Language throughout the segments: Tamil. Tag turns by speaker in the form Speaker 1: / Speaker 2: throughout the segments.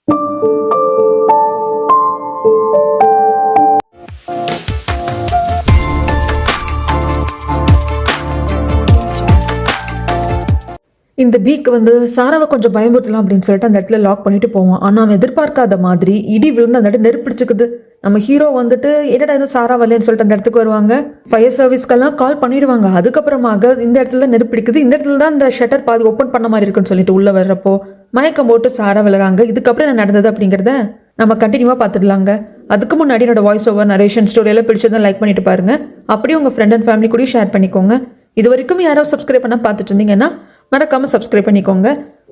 Speaker 1: இந்த பீக் வந்து சாராவை கொஞ்சம் பயமுறுத்தலாம் அப்படின்னு சொல்லிட்டு அந்த இடத்துல லாக் பண்ணிட்டு போவான். ஆனால் அவன் எதிர்பார்க்காத மாதிரி இடி விழுந்து அந்த இடத்துல நெருப்பிடிச்சுக்குது. நம்ம ஹீரோ வந்துட்டு என்னடா இது சாரா வரலன்னு சொல்லிட்டு அந்த இடத்துக்கு வருவாங்க. ஃபயர் சர்வீஸ்க்கெல்லாம் கால் பண்ணிடுவாங்க. அதுக்கப்புறமாக இந்த இடத்துல தான் நெருப்பிடிக்குது. இந்த இடத்துல தான் இந்த ஷட்டர் பாதி ஓப்பன் பண்ண மாதிரி இருக்குன்னு சொல்லிட்டு உள்ள வர்றப்போ மயக்கம் போட்டு சாரா விழுறாங்க. இதுக்கப்புறம் என்ன நடந்தது அப்படிங்கிறத நம்ம கண்டினியூவாக பார்த்துடலாங்க. அதுக்கு முன்னாடி என்னோட வாய்ஸ் ஓவர் நரேஷன் ஸ்டோரியெல்லாம் பிடிச்சதான் லைக் பண்ணிட்டு பாருங்க. அப்படியே உங்கள் ஃப்ரெண்ட் அண்ட் ஃபேமிலி கூட ஷேர் பண்ணிக்கோங்க. இது வரைக்கும் யாராவது சப்ஸ்கிரைப் பண்ண பார்த்துட்டு இருந்தீங்கன்னா மறக்காமல் சப்ஸ்கிரைப் பண்ணிக்கோங்க.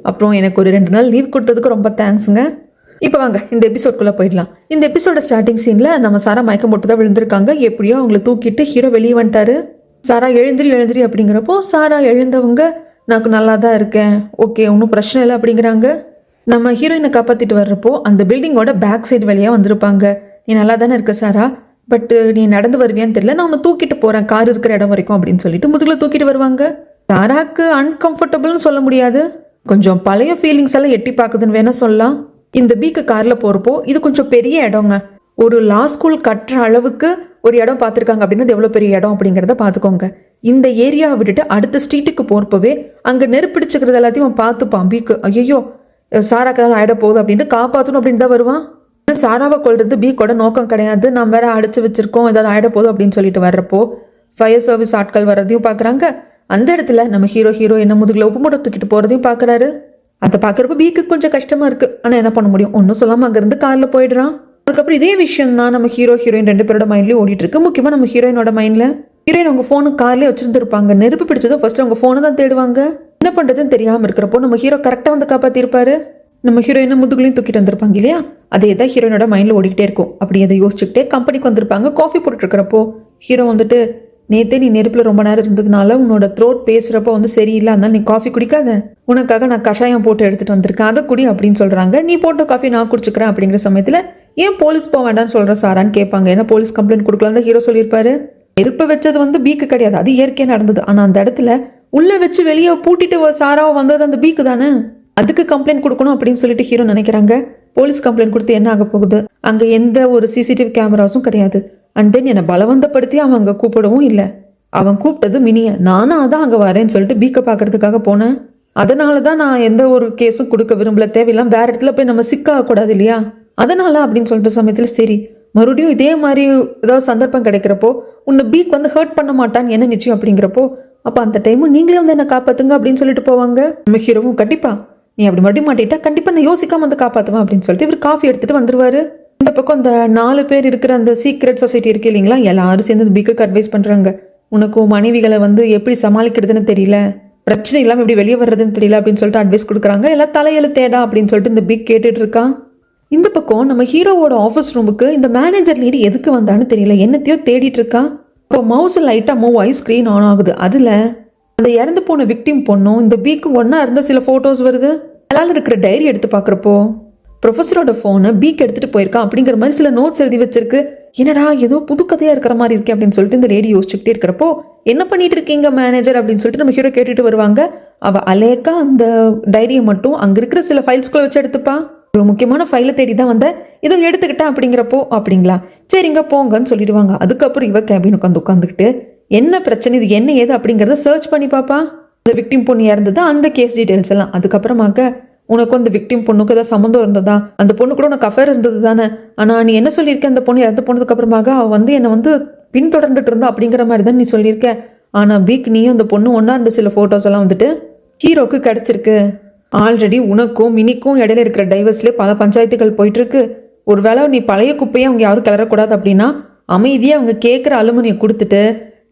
Speaker 1: அப்புறம் எனக்கு ஒரு 2 நாள் லீவ் கொடுத்ததுக்கு ரொம்ப தேங்க்ஸுங்க. இப்போ வாங்க இந்த எபிசோட்குள்ளே போயிடலாம். இந்த எபிசோட ஸ்டார்டிங் சீனில் நம்ம சாரா மயக்கம் போட்டு தான் விழுந்திருக்காங்க. எப்படியோ அவங்கள தூக்கிட்டு ஹீரோ வெளியே வந்துட்டாரு. சாரா எழுந்திரி அப்படிங்கிறப்போ சாரா எழுந்தவங்க நான் நல்லா தான் இருக்கேன், ஓகே ஒன்றும் பிரச்சனை இல்லை அப்படிங்கிறாங்க. நம்ம ஹீரோயினை காப்பாற்றிட்டு வர்றப்போ அந்த பில்டிங்கோட பேக் சைடு வழியாக வந்திருப்பாங்க. நீ நல்லா தானே இருக்க சாரா, பட் நீ நடந்து வருவியான்னு தெரியல, நான் உன்னை தூக்கிட்டு போகிறேன் கார் இருக்கிற இடம் வரைக்கும் அப்படின்னு சொல்லிட்டு முதுகில் தூக்கிட்டு வருவாங்க. சாராக்கு அன்கம்ஃபர்டபுள்னு சொல்ல முடியாது, கொஞ்சம் பழைய ஃபீலிங்ஸ் எல்லாம் எட்டி பார்க்குதுன்னு வேணா சொல்லலாம். இந்த பீக்கு காரில் போகிறப்போ இது கொஞ்சம் பெரிய இடங்க. ஒரு லா ஸ்கூல் கட்டுற அளவுக்கு ஒரு இடம் பார்த்துருக்காங்க அப்படின்னா அது எவ்வளோ பெரிய இடம் அப்படிங்கிறத பார்த்துக்கோங்க. இந்த ஏரியாவை விட்டுட்டு அடுத்த ஸ்ட்ரீட்டுக்கு போகிறப்பவே அங்கே நெருப்பிடிச்சுக்கிறது எல்லாத்தையும் பார்த்துப்பான் பீக்கு. ஐயோ சாராக்கு ஏதாவது ஆகிட போகுது அப்படின்ட்டு காப்பாற்றணும் அப்படின்னு தான் வருவான். சாராவை கொள்றது பீக்கோட நோக்கம் கிடையாது. நாம் வேற அடைச்சி வச்சிருக்கோம், ஏதாவது ஆகிட போகுது அப்படின்னு சொல்லிட்டு வர்றப்போ ஃபயர் சர்வீஸ் ஆட்கள் வர்றதையும் பார்க்குறாங்க. அந்த இடத்துல நம்ம ஹீரோ என்ன முதுகில் உப்பு மூட்டை தூக்கிட்டு போகிறதையும் பார்க்குறாரு. அதை பார்க்குறப்ப பீக்கு கொஞ்சம் கஷ்டமாக இருக்குது. ஆனால் என்ன பண்ண முடியும், ஒன்றும் சொல்லாமல் அங்கேருந்து காரில் போயிடுறான். அதுக்கப்புறம் இதே விஷயம் தான் நம்ம ஹீரோயின் 2 பேரோட மைண்ட்லேயும் ஓடிட்டு இருக்கு. முக்கியமாக நம்ம ஹீரோயினோட மைண்டில் ஹீரோயின் அவங்க ஃபோனு கார்லேயே வச்சுருந்துருப்பாங்க. நெருப்பு பிடிச்சதும் ஃபர்ஸ்ட் அவங்க ஃபோனை தான் தேடுவாங்க. என்ன பண்ணுறதுன்னு தெரியாமல் இருக்கிறப்போ நம்ம ஹீரோ கரெக்டாக வந்து காப்பாற்றிருப்பாரு. நம்ம ஹீரோயினை முதுகுலையும் தூக்கிட்டு வந்திருப்பாங்க இல்லையா, அதே தான் ஹீரோயினோட மைண்டில் ஓடிக்கிட்டே இருக்கும். அப்படி அதை யோசிச்சுக்கிட்டே கம்பெனிக்கு வந்திருப்பாங்க. காஃபி போட்டுருக்கிறப்போ ஹீரோ வந்துட்டு நேற்றே நீ நெருப்பில் ரொம்ப நேரம் இருந்ததுனால உன்னோட த்ரோட் பேசுகிறப்போ வந்து சரியில்லை, அதனால நீ காஃபி குடிக்காத, உனக்காக நான் கஷாயம் போட்டு எடுத்துகிட்டு வந்திருக்கேன், அதை குடி அப்படின்னு சொல்கிறாங்க. நீ போட்ட காஃபி நான் குடிச்சுக்கிறேன் அப்படிங்கிற சமயத்தில் ஏன் போலீஸ் போக வேண்டாம்னு சொல்கிற சாரான்னு கேட்பாங்க. ஏன்னா போலீஸ் கம்ப்ளைண்ட் கொடுக்கலாம் தான் ஹீரோ சொல்லியிருப்பாரு. நெருப்பு வச்சது வந்து பீக்கு கிடையாது, அது இயற்கையாக நடந்தது. ஆனால் அந்த இடத்துல உள்ளே வச்சு வெளியே பூட்டிட்டு சாராவை வந்தது அந்த பீக்கு தானே, அதுக்கு கம்ப்ளைண்ட் கொடுக்கணும் அப்படின்னு சொல்லிட்டு ஹீரோ நினைக்கிறாங்க. போலீஸ் கம்ப்ளைண்ட் கொடுத்து என்ன ஆக போகுது, அங்கே எந்த ஒரு சிசிடிவி கேமராஸும் கிடையாது. அண்ட் தென் என்னை பலவந்தப்படுத்தி அவன் அங்கே கூப்பிடவும் இல்லை. அவன் கூப்பிட்டது மினியை, நானும் அதான் அங்கே வரேன்னு சொல்லிட்டு பீக்கை பார்க்கறதுக்காக போனேன். அதனால தான் நான் எந்த ஒரு கேஸும் கொடுக்க விரும்பல, தேவையில்லாம் வேற இடத்துல போய் நம்ம சிக்காகக்கூடாது இல்லையா, அதனால அப்படின்னு சொல்லிட்டு சமயத்தில் சரி மறுபடியும் இதே மாதிரி ஏதாவது சந்தர்ப்பம் கிடைக்கிறப்போ உன்னை பீக் வந்து ஹர்ட் பண்ண மாட்டான்னு என்ன நிச்சயம் அப்படிங்கிறப்போ அப்போ அந்த டைமும் நீங்களே வந்து என்ன காப்பாற்றுங்க அப்படின்னு சொல்லிட்டு போவாங்க. நம்ம ஹீரோவும் கண்டிப்பா நீ அப்படி மறுபடியும் மாட்டிட்டா கண்டிப்பாக நான் யோசிக்காம வந்து காப்பாற்றுவேன் அப்படின்னு சொல்லிட்டு இவர் காஃபி எடுத்துகிட்டு வந்துருவாரு. இந்த பக்கம் அந்த 4 பேர் இருக்கிற அந்த சீக்ரெட் சொசைட்டி இருக்கு இல்லைங்களா, எல்லாரும் சேர்ந்து பீக்குக்கு அட்வைஸ் பண்ணுறாங்க. உனக்கும் மனைவிகளை வந்து எப்படி சமாளிக்கிறதுன்னு தெரியல, பிரச்சனை இல்லாமல் எப்படி வெளியே வர்றதுன்னு தெரியல அப்படின்னு சொல்லிட்டு அட்வைஸ் கொடுக்குறாங்க. எல்லாம் தலையெழுத்தேடா அப்படின்னு சொல்லிட்டு இந்த பீக் கேட்டுட்டு இருக்கான். இந்த பக்கம் நம்ம ஹீரோவோட ஆஃபீஸ் ரூமுக்கு இந்த மேனேஜர் லேடி எதுக்கு வந்தான்னு தெரியல, என்னத்தையோ தேடிட்டு இருக்கா. இப்போ மவுஸ் லைட்டாக மூவ் ஆகி ஸ்க்ரீன் ஆன் ஆகுது. அதில் அந்த இறந்து போன விக்டிம் பொண்ணும் இந்த பீக்கு ஒன்றா இருந்த சில ஃபோட்டோஸ் வருது. அதனால் இருக்கிற டைரி எடுத்து பார்க்குறப்போ ப்ரொஃபஸரோட ஃபோனை பீக் எடுத்துகிட்டு போயிருக்கான் அப்படிங்கிற மாதிரி சில நோட்ஸ் எழுதி வச்சிருக்கு. என்னடா ஏதோ புது கதையாக இருக்கிற மாதிரி இருக்கே அப்படின்னு சொல்லிட்டு இந்த லேடி யோசிச்சுக்கிட்டே இருக்கிறப்போ என்ன பண்ணிட்டு இருக்கீங்க மேனேஜர் அப்படின்னு சொல்லிட்டு நம்ம ஹீரோ கேட்டுட்டு வருவாங்க. அவள் அலேக்கா அந்த டைரியை மட்டும் அங்கே இருக்கிற சில ஃபைல்ஸ்குள்ளே வச்சு எடுத்துப்பா. ஒரு முக்கியமான ஃபைலை தேடி தான் வந்தேன், இதோ எடுத்துக்கிட்டேன் அப்படிங்கிறப்போ அப்படிங்களா சரிங்க போங்கன்னு சொல்லிடுவாங்க. அதுக்கப்புறம் இவ கேபினுக்கு வந்து உட்காந்துக்கிட்டு என்ன பிரச்சனை, இது என்ன ஏது அப்படிங்கிறத சர்ச் பண்ணி பாப்பா. இந்த விக்டிம் பொண்ணு இறந்ததா அந்த கேஸ் டீட்டெயில்ஸ் எல்லாம். அதுக்கப்புறமாக உனக்கு அந்த விக்டிம் பொண்ணுக்கு ஏதாவது சம்மந்தம் இருந்ததா, அந்த பொண்ணு கூட உனக்கு அஃபேர் இருந்தது தானே, ஆனால் நீ என்ன சொல்லியிருக்க, அந்த பொண்ணு இறந்து போனதுக்கு அப்புறமாக அவள் வந்து என்னை வந்து பின்தொடர்ந்துட்டு இருந்தா அப்படிங்கிற மாதிரி தான் நீ சொல்லியிருக்க. ஆனால் பீக் நீயும் அந்த பொண்ணு ஒன்றா இருந்த சில ஃபோட்டோஸ் எல்லாம் வந்துட்டு ஹீரோக்கு கிடச்சிருக்கு. ஆல்ரெடி உனக்கும் மினிக்கும் இடையில இருக்கிற டைவர்ஸ்லேயே பல பஞ்சாயத்துகள் போயிட்டு இருக்கு. ஒருவேளை நீ பழைய குப்பையை அவங்க யாரும் கிளறக்கூடாது அப்படின்னா அமைதியாக அவங்க கேட்குற அலுமினியை கொடுத்துட்டு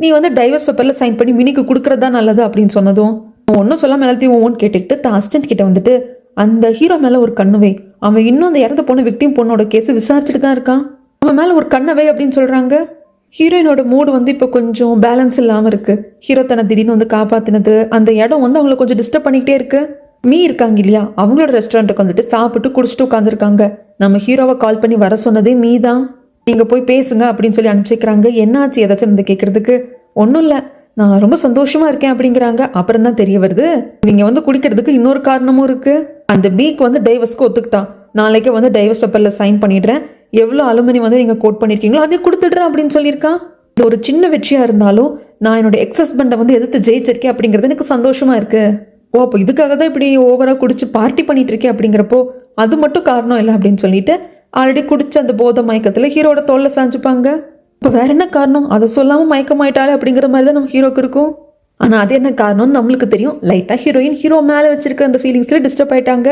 Speaker 1: நீ வந்து டைவர்ஸ் பேப்பரில் சைன் பண்ணி மினிக்கு கொடுக்குறதா நல்லது அப்படின்னு சொன்னதும் ஒன்றும் சொல்லாமல் எல்லாத்தையும் ஒவ்வொன்று கேட்டுக்கிட்டு அசிஸ்டன்ட் கிட்ட வந்துட்டு அந்த ஹீரோ மேலே ஒரு கண்ணுவை, அவன் இன்னும் அந்த இறந்து போன விக்டிம் பொண்ணோட கேஸை விசாரிச்சுட்டு தான் இருக்கான், அவன் மேலே ஒரு கண்ணவை அப்படின்னு சொல்கிறாங்க. ஹீரோயினோட மூடு வந்து இப்போ கொஞ்சம் பேலன்ஸ் இல்லாமல் இருக்குது. ஹீரோ தன்னை திடீர்னு வந்து காப்பாற்றினது, அந்த இடம் வந்து அவங்கள கொஞ்சம் டிஸ்டர்ப் பண்ணிக்கிட்டே இருக்கு. மீ இருக்காங்க இல்லையா, அவங்களோட ரெஸ்டாரண்ட்டுக்கு வந்துட்டு சாப்பிட்டு குடிச்சிட்டு உட்காந்துருக்காங்க. நம்ம ஹீரோவை கால் பண்ணி வர சொன்னதே மீ தான். நீங்கள் போய் பேசுங்க அப்படின்னு சொல்லி அனுப்பிச்சிக்கிறாங்க. என்னாச்சு ஏதாச்சும் வந்து கேட்குறதுக்கு ஒன்றும் இல்லை, நான் ரொம்ப சந்தோஷமாக இருக்கேன் அப்படிங்கிறாங்க. அப்புறம் தான் தெரிய வருது நீங்கள் வந்து குடிக்கிறதுக்கு இன்னொரு காரணமும் இருக்குது. அந்த பீக் வந்து டைவர்ஸ்க்கு ஒத்துக்கிட்டான். நாளைக்கு வந்து டைவர்ஸ் பேப்பரில் சைன் பண்ணிடுறேன், எவ்வளோ அலுமினி வந்து நீங்கள் கோட் பண்ணியிருக்கீங்களோ அதே கொடுத்துடுறேன் அப்படின்னு சொல்லியிருக்கான். இது ஒரு சின்ன வெற்றியாக இருந்தாலும் நான் என்னோட எக்ஸ் ஹஸ்பண்டை வந்து எதிர்த்து ஜெயிச்சிருக்கேன் அப்படிங்கிறது எனக்கு சந்தோஷமாக இருக்குது. ஓ அப்போ இதுக்காக தான் இப்படி ஓவராக குடிச்சு பார்ட்டி பண்ணிட்டு இருக்கேன் அப்படிங்கிறப்போ அது மட்டும் காரணம் இல்லை அப்படின்னு சொல்லிட்டு ஆல்ரெடி குடிச்ச அந்த போதை மயக்கத்தில் ஹீரோட தோல்ல சாஞ்சுப்பாங்க. இப்போ வேற என்ன காரணம், அதை சொல்லாமல் மயக்கமாயிட்டாலே அப்படிங்கிற மாதிரி தான் நம்ம ஹீரோக்கு இருக்கும். ஆனால் அது என்ன காரணம்னு நம்மளுக்கு தெரியும். லைட்டாக ஹீரோயின் ஹீரோ மேலே வச்சிருக்க அந்த ஃபீலிங்ஸில் டிஸ்டர்ப் ஆயிட்டாங்க.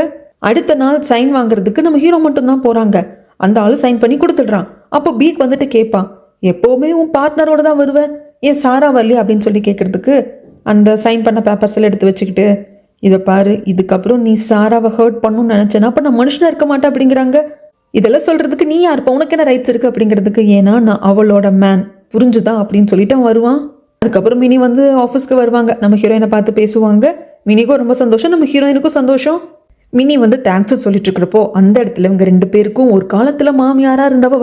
Speaker 1: அடுத்த நாள் சைன் வாங்குறதுக்கு நம்ம ஹீரோ மட்டும்தான் போகிறாங்க. அந்த ஆள் சைன் பண்ணி கொடுத்துடுறான். அப்போ பீக் வந்துட்டு கேட்பான், எப்போவுமே உன் பார்ட்னரோட தான் வருவேன், ஏன் சாரா வரலையா அப்படின்னு சொல்லி கேட்குறதுக்கு அந்த சைன் பண்ண பேப்பர்ஸ் எல்லாம் எடுத்து வச்சுக்கிட்டு, இதை பாரு, இதுக்கப்புறம் நீ சாராவை ஹர்ட் பண்ணணும்னு நினச்சேன்னா அப்போ நான் மனுஷனாக இருக்க மாட்டேன் அப்படிங்கிறாங்க. இதெல்லாம் சொல்கிறதுக்கு நீ யாருப்பா, உனக்கு என்ன ரைட்ஸ் இருக்குது அப்படிங்கிறதுக்கு, ஏன்னா நான் அவளோட மேன், புரிஞ்சுதா அப்படின்னு சொல்லிட்டு அவன் வருவான். அதுக்கப்புறம் மினி வந்து ஆஃபீஸ்க்கு வருவாங்க. நம்ம ஹீரோயினை பார்த்து பேசுவாங்க. மினிக்கும் ரொம்ப சந்தோஷம், நம்ம ஹீரோயினுக்கும் சந்தோஷம். மினி வந்து தேங்க்ஸ் சொல்லிட்டு இருக்கிறப்போ அந்த இடத்துல இவங்க 2 பேருக்கும் ஒரு காலத்துல மாமியாரா இருந்தவ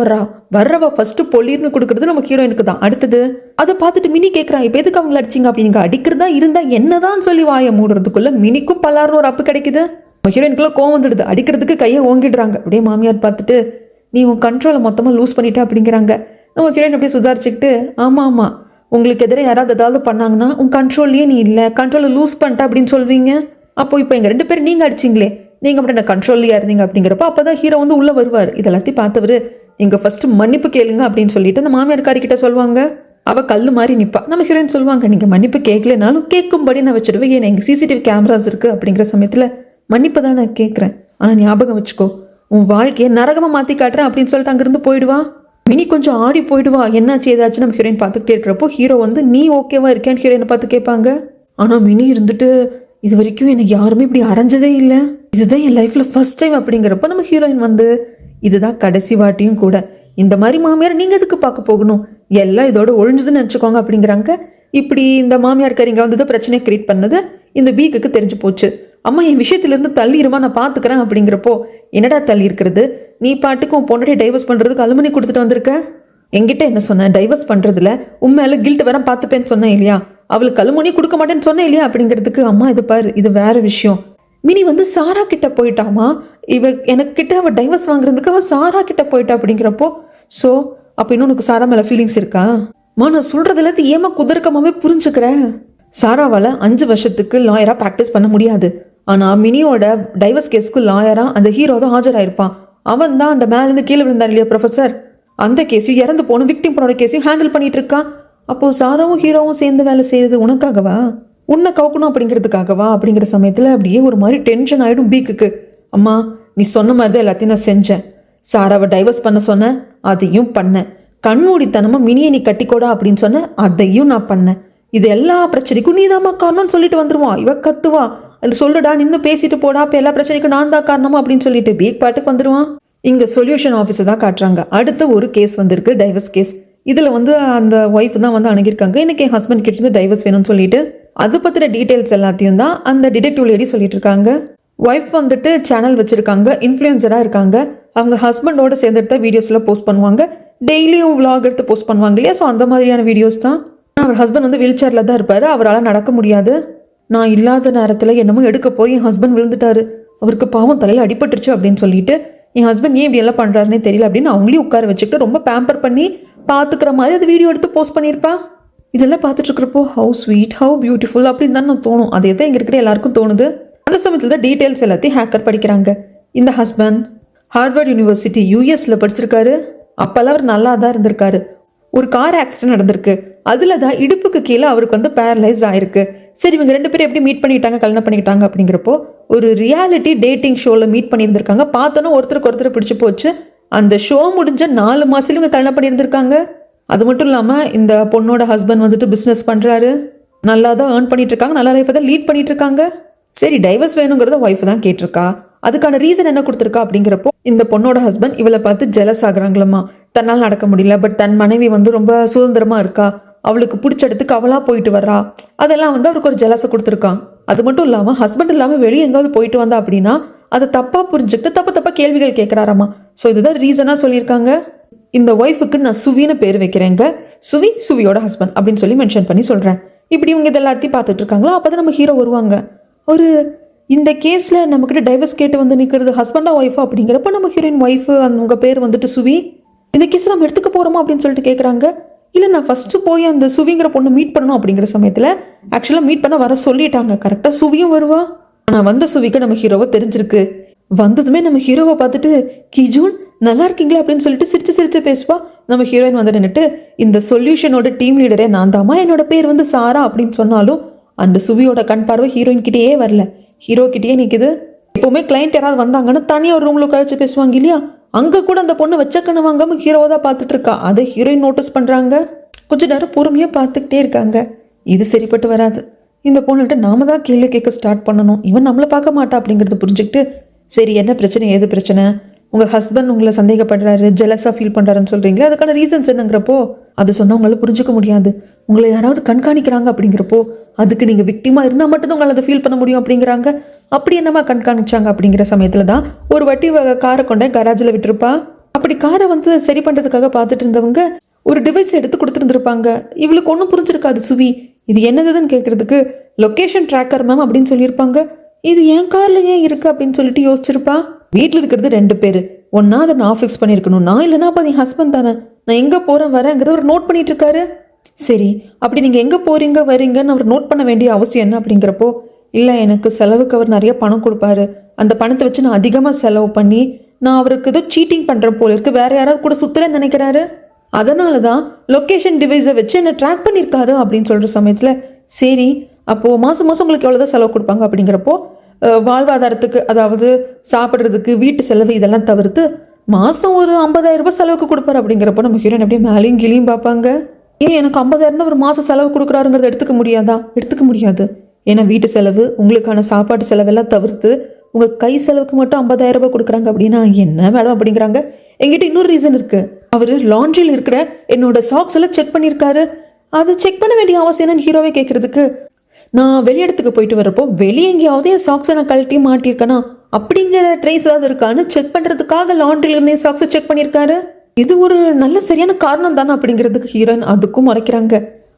Speaker 1: வர்றவ ஃபர்ஸ்ட் பொல்லிர்னு கொடுக்கறது நம்ம ஹீரோயினுக்கு தான். அடுத்தது அதை பார்த்துட்டு மினி கேட்கறா, இப்போ எதுக்கு அவங்களை அடிச்சிங்க அப்படிங்க, அடிக்கிறதா இருந்தா என்னதான் சொல்லி வாயை மூடுறதுக்குள்ள மினிக்கும் பல்லாருன்னு ஒரு அப்பு கிடைக்குது. நம்ம ஹீரோயினுக்குள்ள கோவம் வந்துடுது, அடிக்கிறதுக்கு கையை ஓங்கிடுறாங்க. அப்படியே மாமியார் பார்த்துட்டு நீ உன் கண்ட்ரோலை மொத்தமாக லூஸ் பண்ணிட்ட அப்படிங்கிறாங்க. நம்ம ஹீரோயின் அப்படியே சுதாரிச்சுக்கிட்டு, ஆமா உங்களுக்கு எதிராக யாராவது ஏதாவது பண்ணாங்கன்னா உன் கண்ட்ரோல்லையே நீ இல்லை, கண்ட்ரோலை லூஸ் பண்ணிட்ட அப்படின்னு சொல்வீங்க. அப்போ இப்போ எங்கள் 2 பேரும் நீங்கள் அடிச்சிங்களே, நீங்கள் மட்டும் என்ன கண்ட்ரோல்லையா இருந்தீங்க அப்படிங்கிறப்ப அப்போ தான் ஹீரோ வந்து உள்ளே வருவார். இதெல்லாத்தையும் பார்த்தவர், நீங்கள் ஃபர்ஸ்ட் மன்னிப்பு கேளுங்க அப்படின்னு சொல்லிட்டு அந்த மாமியார்காரிக்கிட்ட சொல்லுவாங்க. அவள் கல் மாதிரி நிற்பா. நம்ம ஹீரோயின் சொல்லுவாங்க, நீங்கள் மன்னிப்பு கேட்கலனாலும் கேட்கும்படி நான் வச்சுடுவேன், ஏன்னா எங்கள் சிசிடிவி கேமராஸ் இருக்குது அப்படிங்கிற சமயத்தில் மன்னிப்பு தான் நான் கேட்குறேன், ஆனால் ஞாபகம் வச்சுக்கோ, உன் வாழ்க்கையை நரகமாக மாற்றி காட்டுறேன் அப்படின்னு சொல்லிட்டு அங்கேருந்து போயிடுவா. மினி கொஞ்சம் ஆடி போயிடுவா. என்னாச்சு ஏதாச்சும் நம்ம ஹீரோயின் பார்த்துக்கிட்டே இருக்கிறப்போ ஹீரோ வந்து நீ ஓகேவா இருக்கேன்னு ஹீரோயினை பார்த்து கேட்பாங்க. ஆனால் மினி இருந்துட்டு இது வரைக்கும் எனக்கு யாருமே இப்படி அரைஞ்சதே இல்லை, இதுதான் என் லைஃப்பில் ஃபர்ஸ்ட் டைம் அப்படிங்கிறப்ப நம்ம ஹீரோயின் வந்து இதுதான் கடைசி வாட்டியும் கூட, இந்த மாதிரி மாமியார் நீங்கள் எதுக்கு பார்க்க போகணும், எல்லாம் இதோட ஒழிஞ்சுதுன்னு நினச்சிக்கோங்க அப்படிங்கிறாங்க. இப்படி இந்த மாமியார்காரிங்க வந்து பிரச்சனையை கிரியேட் பண்ணது இந்த பீக்குக்கு தெரிஞ்சு போச்சு. அம்மா என் விஷயத்துலேருந்து தள்ளிடுமா, நான் பார்த்துக்கிறேன் அப்படிங்கிறப்போ, என்னடா தள்ளி இருக்கிறது, நீ பாட்டுக்கு உன் பொண்ணாடி டைவர்ஸ் பண்ணுறதுக்கு அலுமினி கொடுத்துட்டு வந்திருக்க, என்கிட்ட என்ன சொன்ன, டைவர்ஸ் பண்ணுறதுல உண்மையில கில்ட் வர பார்த்துப்பேன்னு சொன்னேன் இல்லையா, அவளுக்கு அலுமினி கொடுக்க மாட்டேன்னு சொன்னேன் இல்லையா அப்படிங்கிறதுக்கு, அம்மா இது பாரு இது வேற விஷயம், மினி வந்து சாரா கிட்ட போயிட்டாமா, எனக்கு கிட்ட அவள் டைவர்ஸ் வாங்குறதுக்கு அவள் சாரா கிட்ட போயிட்டா அப்படிங்கிறப்போ, ஸோ அப்போ இன்னும் உனக்கு சாரா மேலே ஃபீலிங்ஸ் இருக்கா, நான் சொல்கிறதுல ஏமா குதர்க்கமாகவே புரிஞ்சுக்கிறேன். சாராவால் 5 வருஷத்துக்கு லாயராக ப்ராக்டிஸ் பண்ண முடியாது. ஆனால் மினியோட டைவர்ஸ் கேஸ்க்கு லாயராக அந்த ஹீரோ தான் ஆஜராயிருப்பான். அவன் தான் அந்த மேலேருந்து கீழே விழுந்தார் இல்லையா ப்ரொஃபஸர், அந்த கேஸையும் இறந்து போன விக்டிம் பொண்ணோட கேஸையும் ஹேண்டில் பண்ணிட்டு இருக்கான். அப்போது சாராவும் ஹீரோவும் சேர்ந்து வேலை செய்யுது உனக்காகவா, உன்னை கவுக்கணும் அப்படிங்கிறதுக்காகவா அப்படிங்கிற சமயத்தில் அப்படியே ஒரு மாதிரி டென்ஷன் ஆகிடும் பீக்குக்கு. அம்மா நீ சொன்ன மாதிரி தான் எல்லாத்தையும் நான் செஞ்சேன், சாராவை டைவர்ஸ் பண்ண சொன்னேன், அதையும் பண்ணேன், கண்மூடித்தனமாக மினியை நீ கட்டிக்கோடா அப்படின்னு சொன்னேன், அதையும் நான் பண்ணேன், இது எல்லா பிரச்சனைக்கும் நீ தான்மா காரணம்னு சொல்லிட்டு வந்துடுவான். இவ கத்துவா, அது சொல்லுடா நின்று பேசிட்டு போடா, இப்போ எல்லா பிரச்சனைக்கும் நான் தான் காரணமா அப்படின்னு சொல்லிட்டு பீக் பாட்டுக்கு வந்துடுவான். இங்கே சொல்யூஷன் ஆஃபீஸை தான் காட்டுறாங்க. அடுத்த ஒரு கேஸ் வந்திருக்கு, டைவர்ஸ் கேஸ். இதில் வந்து அந்த ஒய்ஃப் தான் வந்து அணுகிருக்காங்க, எனக்கு என் ஹஸ்பண்ட் கிட்ட இருந்து டைவர்ஸ் வேணும்னு சொல்லிட்டு அது பற்றின டீட்டெயில்ஸ் எல்லாத்தையும் தான் அந்த டிடெக்டிவ் லேடி சொல்லிட்டு இருக்காங்க. ஒய்ஃப் வந்துட்டு சேனல் வச்சுருக்காங்க, இன்ஃப்ளூயன்சராக இருக்காங்க, அவங்க ஹஸ்பண்டோட சேர்ந்து எடுத்த வீடியோஸ்லாம் போஸ்ட் பண்ணுவாங்க, டெய்லியும் விளாக் எடுத்து போஸ்ட் பண்ணுவாங்க இல்லையா, ஸோ அந்த மாதிரியான வீடியோஸ் தான். அவர் ஹஸ்பண்ட் வந்து வீல் சேரில் தான் இருப்பார், அவரால் நடக்க முடியாது. நான் இல்லாத நேரத்தில் என்னமோ எடுக்க போய் என் ஹஸ்பண்ட் விழுந்துட்டாரு, அவருக்கு பாவம் தலையில் அடிபட்டுருச்சு அப்படின்னு சொல்லிட்டு என் ஹஸ்பண்ட் ஏன் இப்படி எல்லாம் பண்ணுறாருனே தெரியல அப்படின்னு அவங்களையும் உட்கார வச்சுக்கிட்டு ரொம்ப பேம்பர் பண்ணி பார்த்துக்கிற மாதிரி அது வீடியோ எடுத்து போஸ்ட் பண்ணியிருப்பா. இதெல்லாம் பார்த்துட்டு இருக்கிறப்போ ஹவு ஸ்வீட் ஹவு பியூட்டிஃபுல் அப்படின்னு தான் நான் தோணும். அதே தான் இங்கே இருக்கிற எல்லாருக்கும் தோணுது. அந்த சமயத்தில் தான் டீட்டெயில்ஸ் எல்லாத்தையும் ஹேக்கர் படிக்கிறாங்க. இந்த ஹஸ்பண்ட் ஹார்வர்ட் யூனிவர்சிட்டி யூஎஸில் படிச்சிருக்காரு. அப்போல்லாம் அவர் நல்லா தான் இருந்திருக்காரு. ஒரு கார் ஆக்சிடென்ட் நடந்திருக்கு, அதில் தான் இடுப்புக்கு கீழே அவருக்கு வந்து பேரலைஸ் ஆயிருக்கு. சரி இவங்க 2 பேரும் எப்படி மீட் பண்ணிட்டாங்க, கல்யாணம் பண்ணிக்கிட்டாங்க அப்படிங்கிறப்போ ஒரு ரியாலிட்டி டேட்டிங் ஷோவில் மீட் பண்ணியிருந்திருக்காங்க. பார்த்தோன்னா ஒருத்தருக்கு ஒருத்தர் பிடிச்சி போச்சு. அந்த ஷோ முடிஞ்ச 4 மாதத்துல இவங்க கல்யாணம் பண்ணியிருந்திருக்காங்க. அது மட்டும் இல்லாமல் இந்த பொண்ணோட ஹஸ்பண்ட் வந்துட்டு பிஸ்னஸ் பண்ணுறாரு, நல்லா தான் ஏர்ன் பண்ணிட்டு இருக்காங்க, நல்லா லைஃப்பை தான் லீட் பண்ணிட்டு இருக்காங்க. சரி டைவர்ஸ் வேணுங்கிறத ஒய்ஃப் தான் கேட்டிருக்கா, அதுக்கான ரீசன் என்ன கொடுத்துருக்கா அப்படிங்கிறப்போ இந்த பொண்ணோட ஹஸ்பண்ட் இவளை பார்த்து ஜெலஸ் ஆகுறாங்களம்மா, தன்னால் நடக்க முடியல, பட் தன் மனைவி வந்து ரொம்ப சுதந்திரமா இருக்கா, அவளுக்கு பிடிச்ச இடத்துக்கு அவளா போயிட்டு வர்றா, அதெல்லாம் வந்து அவருக்கு ஒரு ஜெலஸை கொடுத்துருக்கான். அது மட்டும் இல்லாமல் ஹஸ்பண்ட் இல்லாமல் வெளியே எங்காவது போயிட்டு வந்தா அப்படின்னா அதை தப்பாக புரிஞ்சுக்கிட்டு தப்பாக கேள்விகள் கேட்குறாராமா. ஸோ இதுதான் ரீசனாக சொல்லியிருக்காங்க. இந்த ஒய்ஃபுக்கு நான் சுவின்னு பேர் வைக்கிறேங்க, சுவியோட ஹஸ்பண்ட் அப்படின்னு சொல்லி மென்ஷன் பண்ணி சொல்கிறேன். இப்படி இவங்க இது எல்லாத்தையும் பார்த்துட்டு இருக்காங்களா, அப்போ தான் நம்ம ஹீரோ வருவாங்க. ஒரு இந்த கேஸில் நம்மக்கிட்ட டைவர்ஸ் கேட்டு வந்து நிற்கிறது ஹஸ்பண்டா ஒய்ஃபா அப்படிங்கிறப்ப நம்ம ஹீரோயின் ஒய்ஃபு உங்கள் பேர் வந்துட்டு சுவி, இந்த கேஸை நம்ம எடுத்துக்க போகிறோமா அப்படின்னு சொல்லிட்டு கேட்குறாங்க. இல்லை நான் ஃபஸ்ட்டு போய் அந்த சுவிங்கிற பொண்ணு மீட் பண்ணணும் அப்படிங்கிற சமயத்தில் ஆக்சுவலாக மீட் பண்ண வர சொல்லிட்டாங்க. கரெக்டாக சுவியும் வருவா. ஆனால் வந்த சுவிக்கு நம்ம ஹீரோவை தெரிஞ்சிருக்கு. வந்ததுமே நம்ம ஹீரோவை பார்த்துட்டு கிஜூன் நல்லா இருக்கீங்களா அப்படின்னு சொல்லிட்டு சிரிச்சு சிரிச்சு பேசுவா. நம்ம ஹீரோயின் வந்து நின்றுட்டு இந்த சொல்யூஷனோட டீம் லீடரே நான் தாமா, என்னோட பேர் வந்து சாரா அப்படின்னு சொன்னாலும் அந்த சுவியோட கண் பார்வை ஹீரோயின் கிட்டேயே வரல, ஹீரோ கிட்டேயே நிற்குது. எப்போவுமே கிளைண்ட் யாராவது வந்தாங்கன்னு தனியாக ஒரு ரூமில் உட்காந்து பேசுவாங்க இல்லையா, அங்கே கூட அந்த பொண்ணு வச்சக்கண்ணு வாங்காமல் ஹீரோவை தான் பார்த்துட்டு இருக்கா. அதை ஹீரோயின் நோட்டீஸ் பண்ணுறாங்க. கொஞ்சம் நேரம் பொறுமையாக பார்த்துக்கிட்டே இருக்காங்க. இது சரிப்பட்டு வராது, இந்த பொண்ணுகிட்ட நாம தான் கேள்வி கேட்க ஸ்டார்ட் பண்ணணும், இவன் நம்மளை பார்க்க மாட்டா அப்படிங்கிறத புரிஞ்சுக்கிட்டு சரி என்ன பிரச்சனை ஏது பிரச்சனை, உங்கள் ஹஸ்பண்ட் உங்களை சந்தேகப்படுறாரு ஜெலஸாக ஃபீல் பண்ணுறாருன்னு சொல்கிறீங்களே, அதுக்கான ரீசன்ஸ் என்னங்கிறப்போ அது சொன்னால் உங்களால் புரிஞ்சுக்க முடியாது. உங்களை யாராவது கண்காணிக்கிறாங்க அப்படிங்கிறப்போ அதுக்கு நீங்கள் விக்டிமாக இருந்தால் மட்டும்தான் உங்களால் அதை ஃபீல் பண்ண முடியும் அப்படிங்கிறாங்க. அப்படி என்னமா கண்காணிச்சாங்க அப்படிங்கிற சமயத்தில் தான் ஒரு வாட்டி காரை கொண்டே கராஜில் விட்டுருப்பா. அப்படி காரை வந்து சரி பண்ணுறதுக்காக பார்த்துட்டு இருந்தவங்க ஒரு டிவைஸ் எடுத்து கொடுத்துருந்துருப்பாங்க. இவளுக்கு ஒன்றும் புரிஞ்சிருக்காது சுவி, இது என்னதுன்னு கேட்குறதுக்கு லொக்கேஷன் ட்ராக்கர் மேம் அப்படின்னு சொல்லியிருப்பாங்க. இது என் காரில் ஏன் இருக்குது அப்படின்னு சொல்லிட்டு யோசிச்சிருப்பா. வீட்டில் இருக்கிறது 2 பேர், ஒன்றா அதை நான் ஃபிக்ஸ் பண்ணியிருக்கணும், நான் இல்லைனா அப்போ என் ஹஸ்பண்ட் தானே, நான் எங்கே போகிறேன் வரேங்கிறத அவர் நோட் பண்ணிட்டு இருக்காரு. சரி அப்படி நீங்கள் எங்கே போகிறீங்க வரீங்கன்னு அவர் நோட் பண்ண வேண்டிய அவசியம் என்ன அப்படிங்கிறப்போ இல்லை எனக்கு செலவுக்கு அவர் நிறைய பணம் கொடுப்பாரு, அந்த பணத்தை வச்சு நான் அதிகமாக செலவு பண்ணி நான் அவருக்கு ஏதோ சீட்டிங் பண்ணுறேன் போல இருக்குது, வேறு யாராவது கூட சுற்றுலன்னு நினைக்கிறாரு, அதனால தான் லொக்கேஷன் டிவைஸை வச்சு என்னை ட்ராக் பண்ணியிருக்காரு அப்படின்னு சொல்கிற சமயத்தில் சரி அப்போது மாதம் மாதம் உங்களுக்கு எவ்வளோ தான் செலவு கொடுப்பாங்க அப்படிங்கிறப்போ வாழ்வாதாரத்துக்கு அதாவது சாப்பிட்றதுக்கு வீட்டு செலவு இதெல்லாம் தவிர்த்து மாதம் ஒரு 50,000 ரூபாய் செலவுக்கு கொடுப்பாரு அப்படிங்கிறப்போ நம்ம ஹீரோயின் அப்படியே மேலேயும் கிளியும் பார்ப்பாங்க. ஏன் எனக்கு 50,000 தான் ஒரு மாதம் செலவு கொடுக்குறாருங்கிறத எடுத்துக்க முடியாதா? எடுத்துக்க முடியாது. ஏன்னா வீட்டு செலவு உங்களுக்கான சாப்பாட்டு செலவெல்லாம் தவிர்த்து உங்கள் கை செலவுக்கு மட்டும் 50,000 ரூபாய் கொடுக்குறாங்க அப்படின்னா என்ன மேடம் அப்படிங்கிறாங்க. எங்கிட்ட இன்னொரு ரீசன் இருக்குது, அவர் லாண்ட்ரியில் இருக்கிற என்னோட சாக்ஸ் எல்லாம் செக் பண்ணியிருக்காரு, அதை செக் பண்ண வேண்டிய அவசியம் என்னன்னு ஹீரோவே கேட்குறதுக்கு நான் வெளியிடத்துக்கு போயிட்டு வரப்போ வெளியே எங்கேயாவது என் சாக்ஸை நான் கழட்டி மாட்டியிருக்கேனா அப்படிங்கிற ட்ரேஸ் ஏதாவது இருக்கான்னு செக் பண்ணுறதுக்காக லாண்ட்ரியிலேருந்து என் சாக்ஸை செக் பண்ணியிருக்காரு. இது ஒரு நல்ல சரியான காரணம் தானே அப்படிங்கிறதுக்கு ஹீரோயின் அதுக்கும் மறைக்கிறாங்க.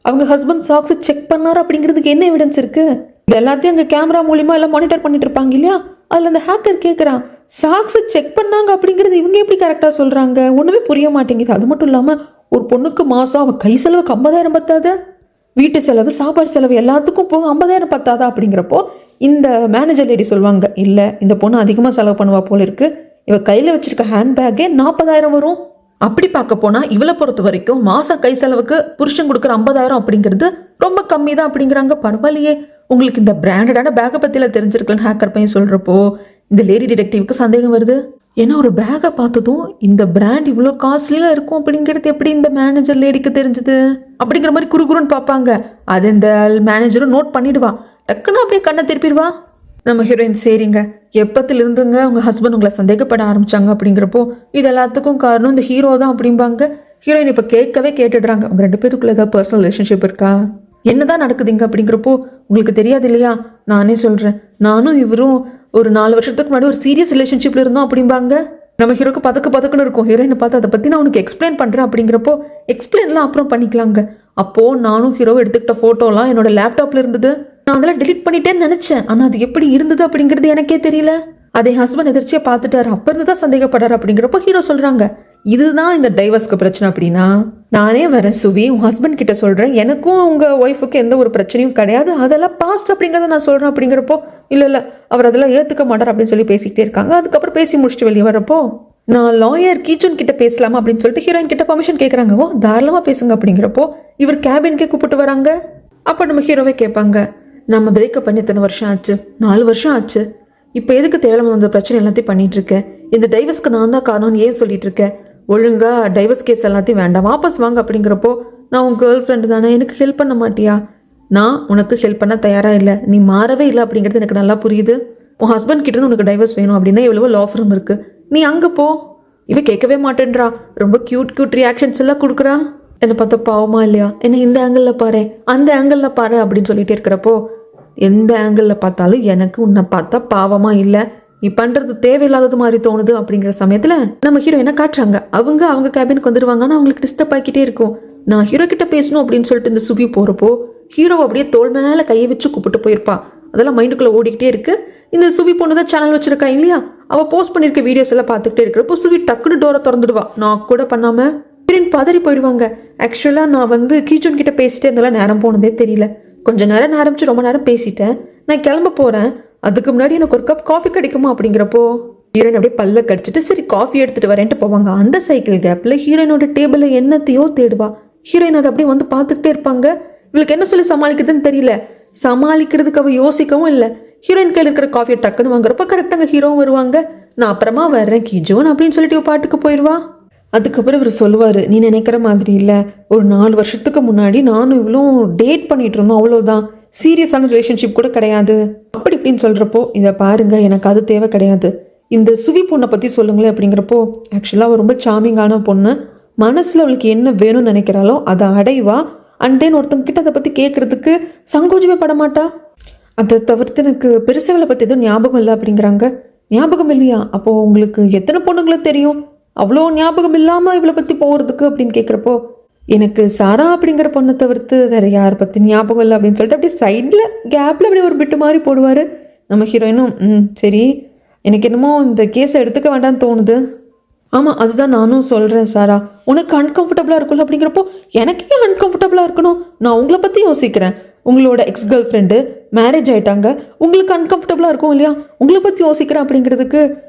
Speaker 1: அவங்க ஹஸ்பண்ட் சாக்ஸை செக் பண்ணாரு அப்படிங்கிறதுக்கு என்ன எவிடன்ஸ் இருக்குது? இது எல்லாத்தையும் அங்கே கேமரா மூலிமா எல்லாம் மானிட்டர் பண்ணிட்டு இருப்பாங்க இல்லையா, அதில் அந்த ஹேக்கர் கேட்குறான் சாக்ஸை செக் பண்ணாங்க அப்படிங்கிறது இவங்க எப்படி கரெக்டாக சொல்கிறாங்க, ஒன்றுமே புரிய மாட்டேங்குது. அது மட்டும் இல்லாமல் ஒரு பொண்ணுக்கு மாதம் அவள் கை செலவுக்கு 50,000 பத்தாது, வீட்டு செலவு சாப்பாடு செலவு எல்லாத்துக்கும் போக 50,000 பத்தாதா அப்படிங்கிறப்போ இந்த மேனேஜர் லேடி சொல்லுவாங்க இல்லை இந்த பொண்ணு அதிகமாக செலவு பண்ணுவா போல இருக்கு, இவ கையில் வச்சிருக்க ஹேண்ட்பேக்கே 40,000 வரும். அப்படி பார்க்க போனால் இவளை பொறுத்த வரைக்கும் மாதம் கை செலவுக்கு புருஷன் கொடுக்குற 50,000 அப்படிங்கிறது ரொம்ப கம்மி தான் அப்படிங்கிறாங்க. பரவாயில்லையே உங்களுக்கு இந்த பிராண்டடான பேக்கை பற்றியில் தெரிஞ்சிருக்கலன்னு ஹேக்கர் பையன் சொல்கிறப்போ இந்த லேடி டிடெக்டிவ்க்கு சந்தேகம் வருது. ஏன்னா ஒரு பேக்கை பார்த்ததும் இந்த பிராண்ட் இவ்வளோ காஸ்ட்லியாக இருக்கும் அப்படிங்கிறது எப்படி இந்த மேனேஜர் லேடிக்கு தெரிஞ்சுது அப்படிங்கிற மாதிரி குறுகுறுன்னு பார்ப்பாங்க. அது இந்த மேனேஜரும் நோட் பண்ணிடுவா, டக்குன்னு அப்படியே கண்ணை திருப்பிடுவா. நம்ம ஹீரோயின் சரிங்க எப்பத்திலிருந்துங்க உங்கள் ஹஸ்பண்ட் உங்களை சந்தேகப்பட ஆரம்பிச்சாங்க அப்படிங்கிறப்போ இது எல்லாத்துக்கும் காரணம் இந்த ஹீரோ தான் அப்படிம்பாங்க. ஹீரோயின் இப்போ கேட்கவே கேட்டுடுறாங்க உங்கள் 2 பேருக்குள்ள ஏதாவது பர்சனல் ரிலேஷன்ஷிப் இருக்கா, என்னதான் நடக்குதுங்க அப்படிங்கிறப்போ உங்களுக்கு தெரியாது இல்லையா, நானே சொல்கிறேன், நானும் இவரும் ஒரு 4 வருஷத்துக்கு முன்னாடி ஒரு சீரியஸ் ரிலேஷன்ஷிப்பில் இருந்தோம் அப்படிம்பாங்க. நம்ம ஹீரோக்கு பதக்குன்னு இருக்கும். ஹீரோயினை பார்த்து அதை பற்றி நான் உனக்கு எக்ஸ்பிளைன் பண்ணுறேன் அப்படிங்கிறப்போ எக்ஸ்பிளைன்லாம் அப்புறம் பண்ணிக்கலாங்க. அப்போது நானும் ஹீரோவை எடுத்துக்கிட்ட ஃபோட்டோலாம் என்னோட லேப்டாப்பில் இருந்தது, நான் அதெல்லாம் டெலிட் பண்ணிட்டேன்னு நினச்சேன், ஆனால் அது எப்படி இருந்தது அப்படிங்கிறது எனக்கே தெரியல, அதை ஹஸ்பண்ட் எதிர்ச்சியாக பார்த்துட்டாரு, அப்போ இருந்து தான் சந்தேகப்படாரு அப்படிங்கிறப்போ ஹீரோ சொல்கிறாங்க இதுதான் இந்த டைவர்ஸ்க்கு பிரச்சனை அப்படின்னா நானே வரேன் சுவி உன் ஹஸ்பண்ட் கிட்ட சொல்கிறேன், எனக்கும் உங்கள் ஒய்ஃபுக்கு எந்த ஒரு பிரச்சனையும் கிடையாது, அதெல்லாம் பாஸ்ட் அப்படிங்கிறத நான் சொல்கிறேன் அப்படிங்கிறப்போ இல்லை அவர் அதெல்லாம் ஏற்றுக்க மாட்டார் அப்படின்னு சொல்லி பேசிக்கிட்டே இருக்காங்க. அதுக்கப்புறம் பேசி முடிச்சுட்டு வெளியே வரப்போ நான் லாயர் கீச்சன் கிட்ட பேசலாமா அப்படின்னு சொல்லிட்டு ஹீரோயின் கிட்ட பர்மிஷன் கேட்குறாங்க. ஓ தாராளமாக பேசுங்க அப்படிங்கிறப்போ இவர் கேபின்கே கூப்பிட்டு வராங்க. அப்போ நம்ம ஹீரோவே கேட்பாங்க நம்ம பிரேக்கப் பண்ணி எத்தனை வருஷம் ஆச்சு, 4 வருஷம் ஆச்சு, இப்போ எதுக்கு தேவையில்லாம வந்த பிரச்சனை எல்லாத்தையும் பண்ணிட்டு இருக்கேன், இந்த டைவர்ஸ்க்கு நான் தான் காரணம்னு ஏன் சொல்லிட்டு இருக்கேன், ஒழுங்கா டைவர்ஸ் கேஸ் எல்லாத்தையும் வேண்டாம் வாபஸ் வாங்க அப்படிங்கிறப்போ நான் உன் கேர்ள் ஃப்ரெண்டு தானே எனக்கு ஹெல்ப் பண்ண மாட்டியா, நான் உனக்கு ஹெல்ப் பண்ண தயாராக இல்லை, நீ மாறவே இல்லை அப்படிங்கிறது எனக்கு நல்லா புரியுது, உன் ஹஸ்பண்ட் கிட்டேருந்து உனக்கு டைவர்ஸ் வேணும் அப்படின்னா எவ்வளவோ லா ஃபார்ம் இருக்குது, நீ அங்கே போ. இவ கேட்கவே மாட்டேன்றா, ரொம்ப கியூட் ரியாக்ஷன்ஸ் எல்லாம் கொடுக்குறா, என்னை பார்த்தா பாவமா இல்லையா, என்ன இந்த ஆங்கிளில் பாரு அந்த ஆங்கிளில் பாரு அப்படின்னு சொல்லிட்டு இருக்கிறப்போ எந்த ஆங்கிளில் பார்த்தாலும் எனக்கு உன்னை பார்த்தா பாவமா இல்லை, நீ பண்ணுறது தேவையில்லாதது மாதிரி தோணுது அப்படிங்கிற சமயத்தில் நம்ம ஹீரோ என்ன காட்டுறாங்க, அவங்க கேபினுக்கு வந்துடுவாங்கன்னா அவங்களுக்கு டிஸ்டர்ப் ஆகிக்கிட்டே இருக்கும். நான் ஹீரோ கிட்ட பேசணும் அப்படின்னு சொல்லிட்டு இந்த சுபி போகிறப்போ ஹீரோ அப்படியே தோள் மேலே கையை வச்சு கூப்பிட்டு போயிருப்பா, அதெல்லாம் மைண்டுக்குள்ளே ஓடிக்கிட்டே இருக்கு. இந்த சுவி பொண்ணு தான் சேனல் வச்சிருக்கா இல்லையா, அவள் போஸ்ட் பண்ணியிருக்க வீடியோஸ் எல்லாம் பார்த்துக்கிட்டே இருக்கிறப்போ சுவி டக்குன்னு டோரை திறந்துடுவா. நான் கூட பண்ணாமல் ஹீரோயின் பதறி போயிடுவாங்க. ஆக்சுவலாக நான் வந்து கீஜூன் கிட்ட பேசிட்டே இருந்தாலும் நேரம் போனதே தெரியல. கொஞ்சம் நேரம் ஆரம்பிச்சு ரொம்ப நேரம் பேசிட்டேன். நான் கிளம்ப போகிறேன், அதுக்கு முன்னாடி எனக்கு ஒரு கப் காஃபி கிடைக்குமா அப்படிங்கிறப்போ ஹீரோயின் அப்படியே பல்ல கடிச்சிட்டு சரி காஃபி எடுத்துகிட்டு வரேன்ட்டு போவாங்க. அந்த சைக்கிள் கேப்பில் ஹீரோயினோட டேபிளில் என்னத்தையோ தேடுவா. ஹீரோயின் அதை அப்படியே வந்து பார்த்துக்கிட்டே இருப்பாங்க. இவளுக்கு என்ன சொல்லி சமாளிக்கிறதுன்னு தெரியல. சமாளிக்கிறதுக்கு அவள் யோசிக்கவும் இல்லை. ஹீரோயின் கையில் இருக்கிற காஃபியை டக்குன்னு வாங்குறப்ப கரெக்டாக ஹீரோவும் வருவாங்க. நான் அப்புறமா வர்றேன் கீஜோன் அப்படின்னு சொல்லிட்டு பாட்டுக்கு போயிடுவா. அதுக்கப்புறம் இவர் சொல்லுவார், நீ நினைக்கிற மாதிரி இல்லை, ஒரு 4 வருஷத்துக்கு முன்னாடி நானும் இவ்வளோ டேட் பண்ணிட்டு இருந்தோம், அவ்வளோதான், சீரியஸான ரிலேஷன்ஷிப் கூட கிடையாது அப்படி இப்படின்னு சொல்கிறப்போ இதை பாருங்க எனக்கு அது தேவை கிடையாது, இந்த சுவி பொண்ணை பற்றி சொல்லுங்களேன் அப்படிங்கிறப்போ ஆக்சுவலாக அவள் ரொம்ப சாமிங்கான பொண்ணு, மனசில் அவளுக்கு என்ன வேணும்னு நினைக்கிறாளோ அதை அடைவா. அண்ட் தென் ஒருத்தங்க கிட்ட அதை பற்றி கேட்குறதுக்கு சங்கோஜமே பட மாட்டா. அதை தவிர்த்து எனக்கு பெருசவளை பற்றி எதுவும் ஞாபகம் இல்லை அப்படிங்கிறாங்க. ஞாபகம் இல்லையா, அப்போது உங்களுக்கு எத்தனை பொண்ணுங்களை தெரியும், அவ்வளோ ஞாபகம் இல்லாமல் இவளை பற்றி போகிறதுக்கு அப்படின்னு கேட்குறப்போ எனக்கு சாரா அப்படிங்கிற பொண்ணை தவிர்த்து வேறு யாரை பற்றி ஞாபகம் இல்லை அப்படின்னு சொல்லிட்டு அப்படியே சைடில் கேப்பில் அப்படியே ஒரு பிட்டு மாதிரி போடுவார். நம்ம ஹீரோயினும் சரி எனக்கு என்னமோ இந்த கேஸை எடுத்துக்க வேண்டாம்னு தோணுது. ஆமாம் அதுதான் நானும் சொல்கிறேன் சாரா, உனக்கு அன்கம்ஃபர்டபுளாக இருக்கும்ல அப்படிங்கிறப்போ எனக்கு ஏன் அன்கம்ஃபர்டபுளாக இருக்கணும், நான் உங்களை பற்றி யோசிக்கிறேன். உங்களோட எக்ஸ் கேர்ள் ஃப்ரெண்டு மேரேஜ் ஆகிட்டாங்க, உங்களுக்கு அன்கம்ஃபர்டபுளாக இருக்கும் இல்லையா, உங்களை பற்றி யோசிக்கிறேன் அப்படிங்கிறதுக்கு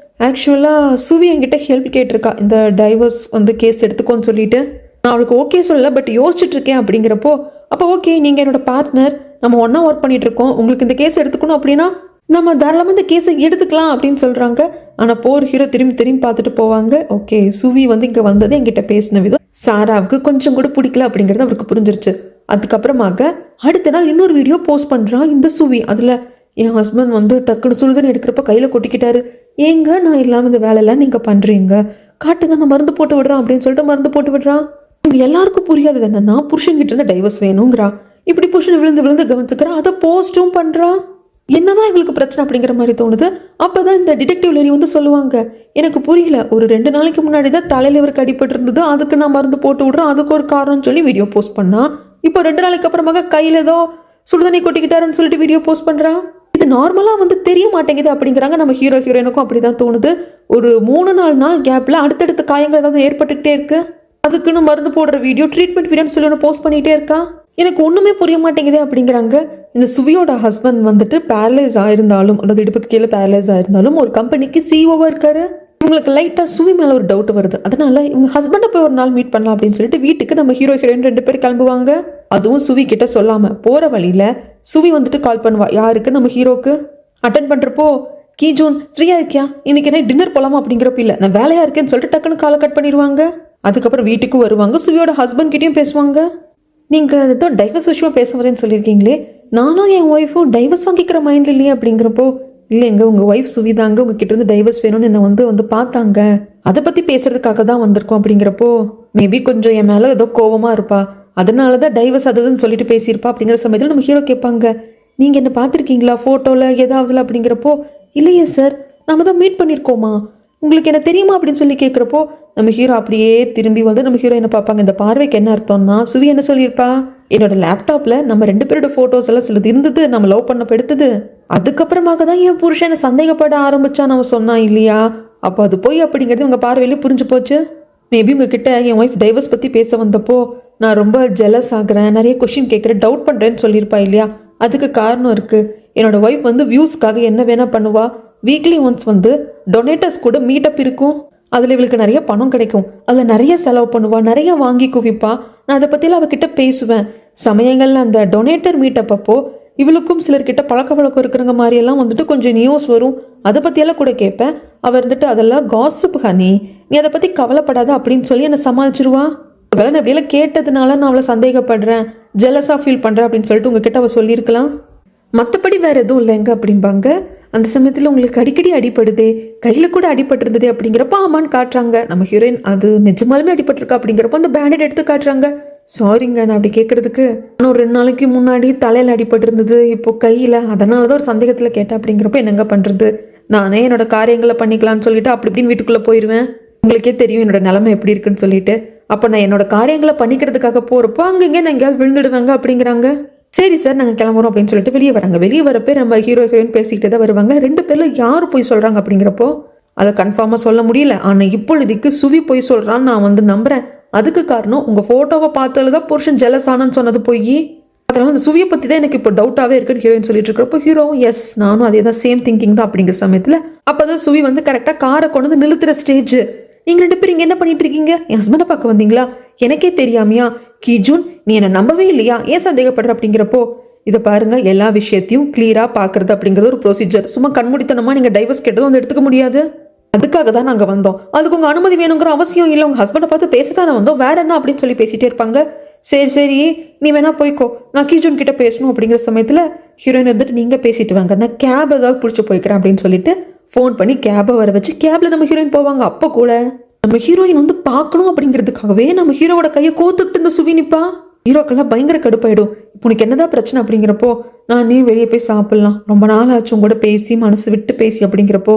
Speaker 1: ஆக்சுவலாக சுவி என்கிட்ட ஹெல்ப் கேட்டிருக்கா இந்த டைவர்ஸ் வந்து கேஸ் எடுத்துக்கோன்னு சொல்லிட்டு. நான் அவளுக்கு ஓகே சொல்லலை பட் யோசிச்சுட்ருக்கேன் அப்படிங்கிறப்போ அப்போ ஓகே நீங்கள் என்னோட பார்ட்னர், நம்ம ஒன்றா ஒர்க் பண்ணிகிட்ருக்கோம், உங்களுக்கு இந்த கேஸ் எடுத்துக்கணும் அப்படின்னா நம்ம தாராளமாக இந்த கேஸை எடுத்துக்கலாம் அப்படின்னு சொல்கிறாங்க. ஆனால் போர் ஹீரோ திரும்பி பார்த்துட்டு போவாங்க. ஓகே சுவி வந்து இங்கே வந்தது என்கிட்ட பேசின விதம் சாராவுக்கு கொஞ்சம் கூட பிடிக்கல அப்படிங்கிறது அவருக்கு புரிஞ்சிருச்சு. அதுக்கப்புறமாக அடுத்த நாள் இன்னொரு வீடியோ போஸ்ட் பண்ணுறான் இந்த சுவி. அதில் என் ஹஸ்பண்ட் வந்து டக்குன்னு சுடுதண்ணி எடுக்கிறப்ப கையில் கொட்டிக்கிட்டாரு, ஏங்க நான் இல்லாமல் இந்த வேலையெல்லாம் நீங்கள் பண்ணுறீங்க, காட்டுங்க நான் மருந்து போட்டு விடுறான் அப்படின்னு சொல்லிட்டு மருந்து போட்டு விடுறான். இங்கே எல்லாருக்கும் புரியாதது என்னன்னா புருஷன்கிட்ட இருந்து டைவர்ஸ் வேணுங்கிறா, இப்படி புருஷனை விழுந்து கவனிச்சுக்கிறான், அதை போஸ்ட்டும் பண்ணுறான். என்னதான் இவளுக்கு பிரச்சனை அப்படிங்கிற மாதிரி தோணுது. அப்போதான் இந்த டிடெக்டிவ் லேடி வந்து சொல்லுவாங்க, எனக்கு புரியல, ஒரு 2 நாளைக்கு முன்னாடி தான் தலையில் இவருக்கு அடிபட்டு இருந்தது, அதுக்கு நான் மருந்து போட்டு விடுறேன், அதுக்கு ஒரு காரணம்னு சொல்லி வீடியோ போஸ்ட் பண்ணா, இப்போ 2 நாளைக்கு அப்புறமாக கையில் ஏதோ சுடுதண்ணி கொட்டிக்கிட்டாருன்னு சொல்லிட்டு வீடியோ போஸ்ட் பண்ணுறான். இது நார்மலாக வந்து தெரிய மாட்டேங்குது அப்படிங்கிறாங்க. நம்ம ஹீரோயினுக்கும் அப்படி தான் தோணுது. ஒரு 3-4 நாள் கேப்பில் அடுத்தடுத்த காயங்கள் ஏதாவது ஏற்பட்டுக்கிட்டே இருக்கு, அதுக்குன்னு மருந்து போடுற வீடியோ ட்ரீட்மெண்ட் வீடியோன்னு சொல்லி ஒன்று போஸ்ட் பண்ணிகிட்டே இருக்கா. எனக்கு ஒன்றுமே புரிய மாட்டேங்குது அப்படிங்கிறாங்க. இந்த சுவியோட ஹஸ்பண்ட் வந்துட்டு பேரலைஸ் ஆயிருந்தாலும், அதாவது இடுப்புக்கு கீழே பேரலைஸ் ஆயிருந்தாலும் ஒரு கம்பெனிக்கு சிஇஓவாக இருக்காரு. இவங்களுக்கு லைட்டாக சுவி மேலே ஒரு டவுட் வருது. அதனால இவங்க ஹஸ்பண்டை போய் ஒரு நாள் மீட் பண்ணலாம் அப்படின்னு சொல்லிட்டு வீட்டுக்கு நம்ம ஹீரோயின் 2 பேர் கிளம்புவாங்க. அதுவும் சுவி கிட்ட சொல்லாமல் போகிற வழியில் சுவி வந்துட்டு கால் பண்ணுவா. யாருக்கு? நம்ம ஹீரோக்கு. அட்டன் பண்ணுறப்போ கீஜூன் ஃப்ரீயாக இருக்கியா, இன்னைக்கு என்ன டின்னர் போகலாமா அப்படிங்கிறப்ப இல்லை நான் வேலையாக இருக்கேன்னு சொல்லிட்டு டக்குன்னு காலை கட் பண்ணிடுவாங்க. அதுக்கப்புறம் வீட்டுக்கு வருவாங்க. சுவியோட ஹஸ்பண்ட் கிட்டேயும் பேசுவாங்க. நீங்கள் ஏதோ டைவர்ஸ் விஷயமா பேச வரேன்னு சொல்லியிருக்கீங்களே, நானும் என் ஒய்ஃபும் டைவர்ஸ் வாங்கிக்கிற மைண்டில் இல்லையே அப்படிங்கிறப்போ இல்லைங்க உங்கள் ஒய்ஃப் சுவிதாங்க உங்ககிட்ட இருந்து டைவர்ஸ் வேணும்னு என்னை வந்து பார்த்தாங்க, அதை பற்றி பேசுறதுக்காக தான் வந்திருக்கோம் அப்படிங்கிறப்போ மேபி கொஞ்சம் என் மேலே ஏதோ கோவமாக இருப்பா, அதனால தான் டைவர்ஸ் அதுன்னு சொல்லிட்டு பேசியிருப்பா அப்படிங்கிற சமயத்தில் நம்ம ஹீரோ கேட்பாங்க, நீங்கள் என்ன பார்த்துருக்கீங்களா ஃபோட்டோவில் ஏதாவதுல அப்படிங்கிறப்போ இல்லையே சார் நம்ம தான் மீட் பண்ணியிருக்கோமா, உங்களுக்கு என்ன தெரியுமா அப்படின்னு சொல்லி கேட்குறப்போ நம்ம ஹீரோ அப்படியே திரும்பி வந்து நம்ம ஹீரோ என்ன பார்ப்பாங்க, இந்த பார்வைக்கு என்ன அர்த்தம்னா சுவி என்ன சொல்லியிருப்பா, என்னோட லேப்டாப்பில் நம்ம 2 பேரோட ஃபோட்டோஸ் எல்லாம் சிலது இருந்தது, நம்ம லவ் பண்ண எடுத்தது, அதுக்கப்புறமாக தான் என் புருஷனை சந்தேகப்பட ஆரம்பிச்சான்னு அவன் சொன்னான் இல்லையா, அப்போ அது போய் அப்படிங்கிறது உங்கள் பார்வையிலே புரிஞ்சு போச்சு. மேபி உங்ககிட்ட என் ஒய்ஃப் டைவர்ஸ் பற்றி பேச வந்தப்போ நான் ரொம்ப ஜெலஸ் ஆகுறேன், நிறைய கொஷின் கேட்குறேன், டவுட் பண்ணுறேன்னு சொல்லியிருப்பா இல்லையா, அதுக்கு காரணம் இருக்குது. என்னோடய ஒய்ஃப் வந்து வியூஸ்க்காக என்ன வேணால் பண்ணுவா, வீக்லி ஒன்ஸ் வந்து டொனேட்டர்ஸ் கூட மீட்டப் இருக்கும், அதில் இவளுக்கு நிறைய பணம் கிடைக்கும், அதில் நிறைய செலவு பண்ணுவா, நிறைய வாங்கி குவிப்பா, நான் அதை பற்றிலாம் அவகிட்ட பேசுவேன். சமயங்களில் அந்த டொனேட்டர் மீட்டப் அப்போ இவளுக்கும் சிலர்கிட்ட பழக்க வழக்கம் இருக்கிறவங்க மாதிரியெல்லாம் வந்துட்டு கொஞ்சம் நியூஸ் வரும், அதை பற்றியெல்லாம் கூட கேட்பேன். அவள் இருந்துட்டு அதெல்லாம் காசிப் ஹனி, நீ அதை பற்றி கவலைப்படாத அப்படின்னு சொல்லி என்னை சமாளிச்சிருவா. ஒருவேளை நான் அப்படியெல்லாம் கேட்டதுனால நான் அவளை சந்தேகப்படுறேன், ஜெலஸாக ஃபீல் பண்ணுறேன் அப்படின்னு சொல்லிட்டு உங்ககிட்ட அவள் சொல்லியிருக்கலாம், மற்றபடி வேறு எதுவும் இல்லைங்க அப்படிம்பாங்க. அந்த சமயத்தில் உங்களுக்கு அடிக்கடி அடிப்படுதே, கையில் கூட அடிபட்டிருந்ததே அப்படிங்கிறப்ப ஆமான்னு காட்டுறாங்க. நம்ம ஹீரோயின் அது நிஜமாலுமே அடிபட்டிருக்கா அப்படிங்கிறப்ப அந்த பேண்டேட் எடுத்து காட்டுறாங்க. சாரிங்க நான் அப்படி கேட்குறதுக்கு, நான் ஒரு 2 நாளைக்கு முன்னாடி தலையில் அடிபட்டிருந்தது, இப்போ கையில், அதனால தான் ஒரு சந்தேகத்தில் கேட்டேன் அப்படிங்கிறப்ப என்னங்க பண்ணுறது, நானே என்னோட காரியங்களை பண்ணிக்கலான்னு சொல்லிட்டு அப்படி இப்படின்னு வீட்டுக்குள்ளே போயிடுவேன். உங்களுக்கே தெரியும் என்னோட நிலைமை எப்படி இருக்குன்னு சொல்லிட்டு, அப்போ நான் என்னோட காரியங்களை பண்ணிக்கிறதுக்காக போகிறப்போ அங்கங்கே நான் எங்கேயாவது விழுந்துடுவேங்க அப்படிங்கிறாங்க. சரி சார் நாங்கள் கிளம்புறோம் அப்படின்னு சொல்லிட்டு வெளியே வராங்க. வெளியே வரப்போ நம்ம ஹீரோ ஹீரோயின் பேசிக்கிட்டே தான் வருவாங்க. 2 பேரில் யார் போய் சொல்கிறாங்க அப்படிங்கிறப்போ அதை கன்ஃபார்மாக சொல்ல முடியல. ஆனால் இப்பொழுதுக்கு சுவி போய் சொல்கிறான்னு நான் வந்து நம்புகிறேன். அதுக்கு காரணம் உங்கள் ஃபோட்டோவை பார்த்ததுல தான் புருஷன் ஜெலஸ் ஆனான்னு சொன்னது போய், அதனால அந்த சுவியை பற்றி தான் எனக்கு இப்போ டவுட்டாகவே இருக்குன்னு ஹீரோயின் சொல்லிட்டு இருக்கிறப்போ ஹீரோவும் எஸ் நானும் அதே தான் சேம் திங்கிங் தான் அப்படிங்கிற சமயத்தில் அப்போ தான் சுவி வந்து கரெக்டாக காரை கொண்டு வந்து நிறுத்துகிற ஸ்டேஜ். நீங்கள் 2 பேரும் இங்கே என்ன பண்ணிட்டு இருக்கீங்க? என் ஹஸ்பண்டை பார்க்க வந்தீங்களா? எனக்கே தெரியாமையா? கீஜூன் நீ என்னை நம்பவே இல்லையா? ஏன் சந்தேகப்படுற அப்படிங்கிறப்போ இதை பாருங்க, எல்லா விஷயத்தையும் கிளியராக பார்க்கறது அப்படிங்கிறது ஒரு ப்ரொசீஜர். சும்மா கண்மூடித்தனமாக நீங்கள் டைவர்ஸ் கேட்டதும் வந்து எடுத்துக்க முடியாது. அதுக்காக தான் நாங்கள் வந்தோம். அதுக்கு உங்கள் அனுமதி வேணுங்கிற அவசியம் இல்லை. உங்கள் ஹஸ்பண்டை பார்த்து பேசத்தானே வந்தோம், வேற என்ன அப்படின்னு சொல்லி பேசிகிட்டே இருப்பாங்க. சரி சரி நீ வேணா போய்க்கோ, நான் கீஜூன் கிட்ட பேசணும் அப்படிங்கிற சமயத்தில் ஹீரோயின் வந்துட்டு நீங்கள் பேசிட்டு வாங்க, நான் கேப் ஏதாவது பிடிச்சி போய்க்கிறேன் அப்படின்னு சொல்லிட்டு ஃபோன் பண்ணி கேபை வர வச்சு கேபில் நம்ம ஹீரோயின் போவாங்க. அப்போ கூட நம்ம ஹீரோயின் வந்து பார்க்கணும் அப்படிங்கிறதுக்காகவே நம்ம ஹீரோவோட கையை கோத்துக்கிட்டு இந்த சுவி நிப்பா. ஹீரோக்கெல்லாம் பயங்கர கடுப்பாயிடும். இப்போ உனக்கு என்னதான் பிரச்சனை அப்படிங்கிறப்போ நான் நீ வெளியே போய் சாப்பிட்லாம், ரொம்ப நாள் ஆச்சு உங்க கூட பேசி மனசு விட்டு பேசி அப்படிங்கிறப்போ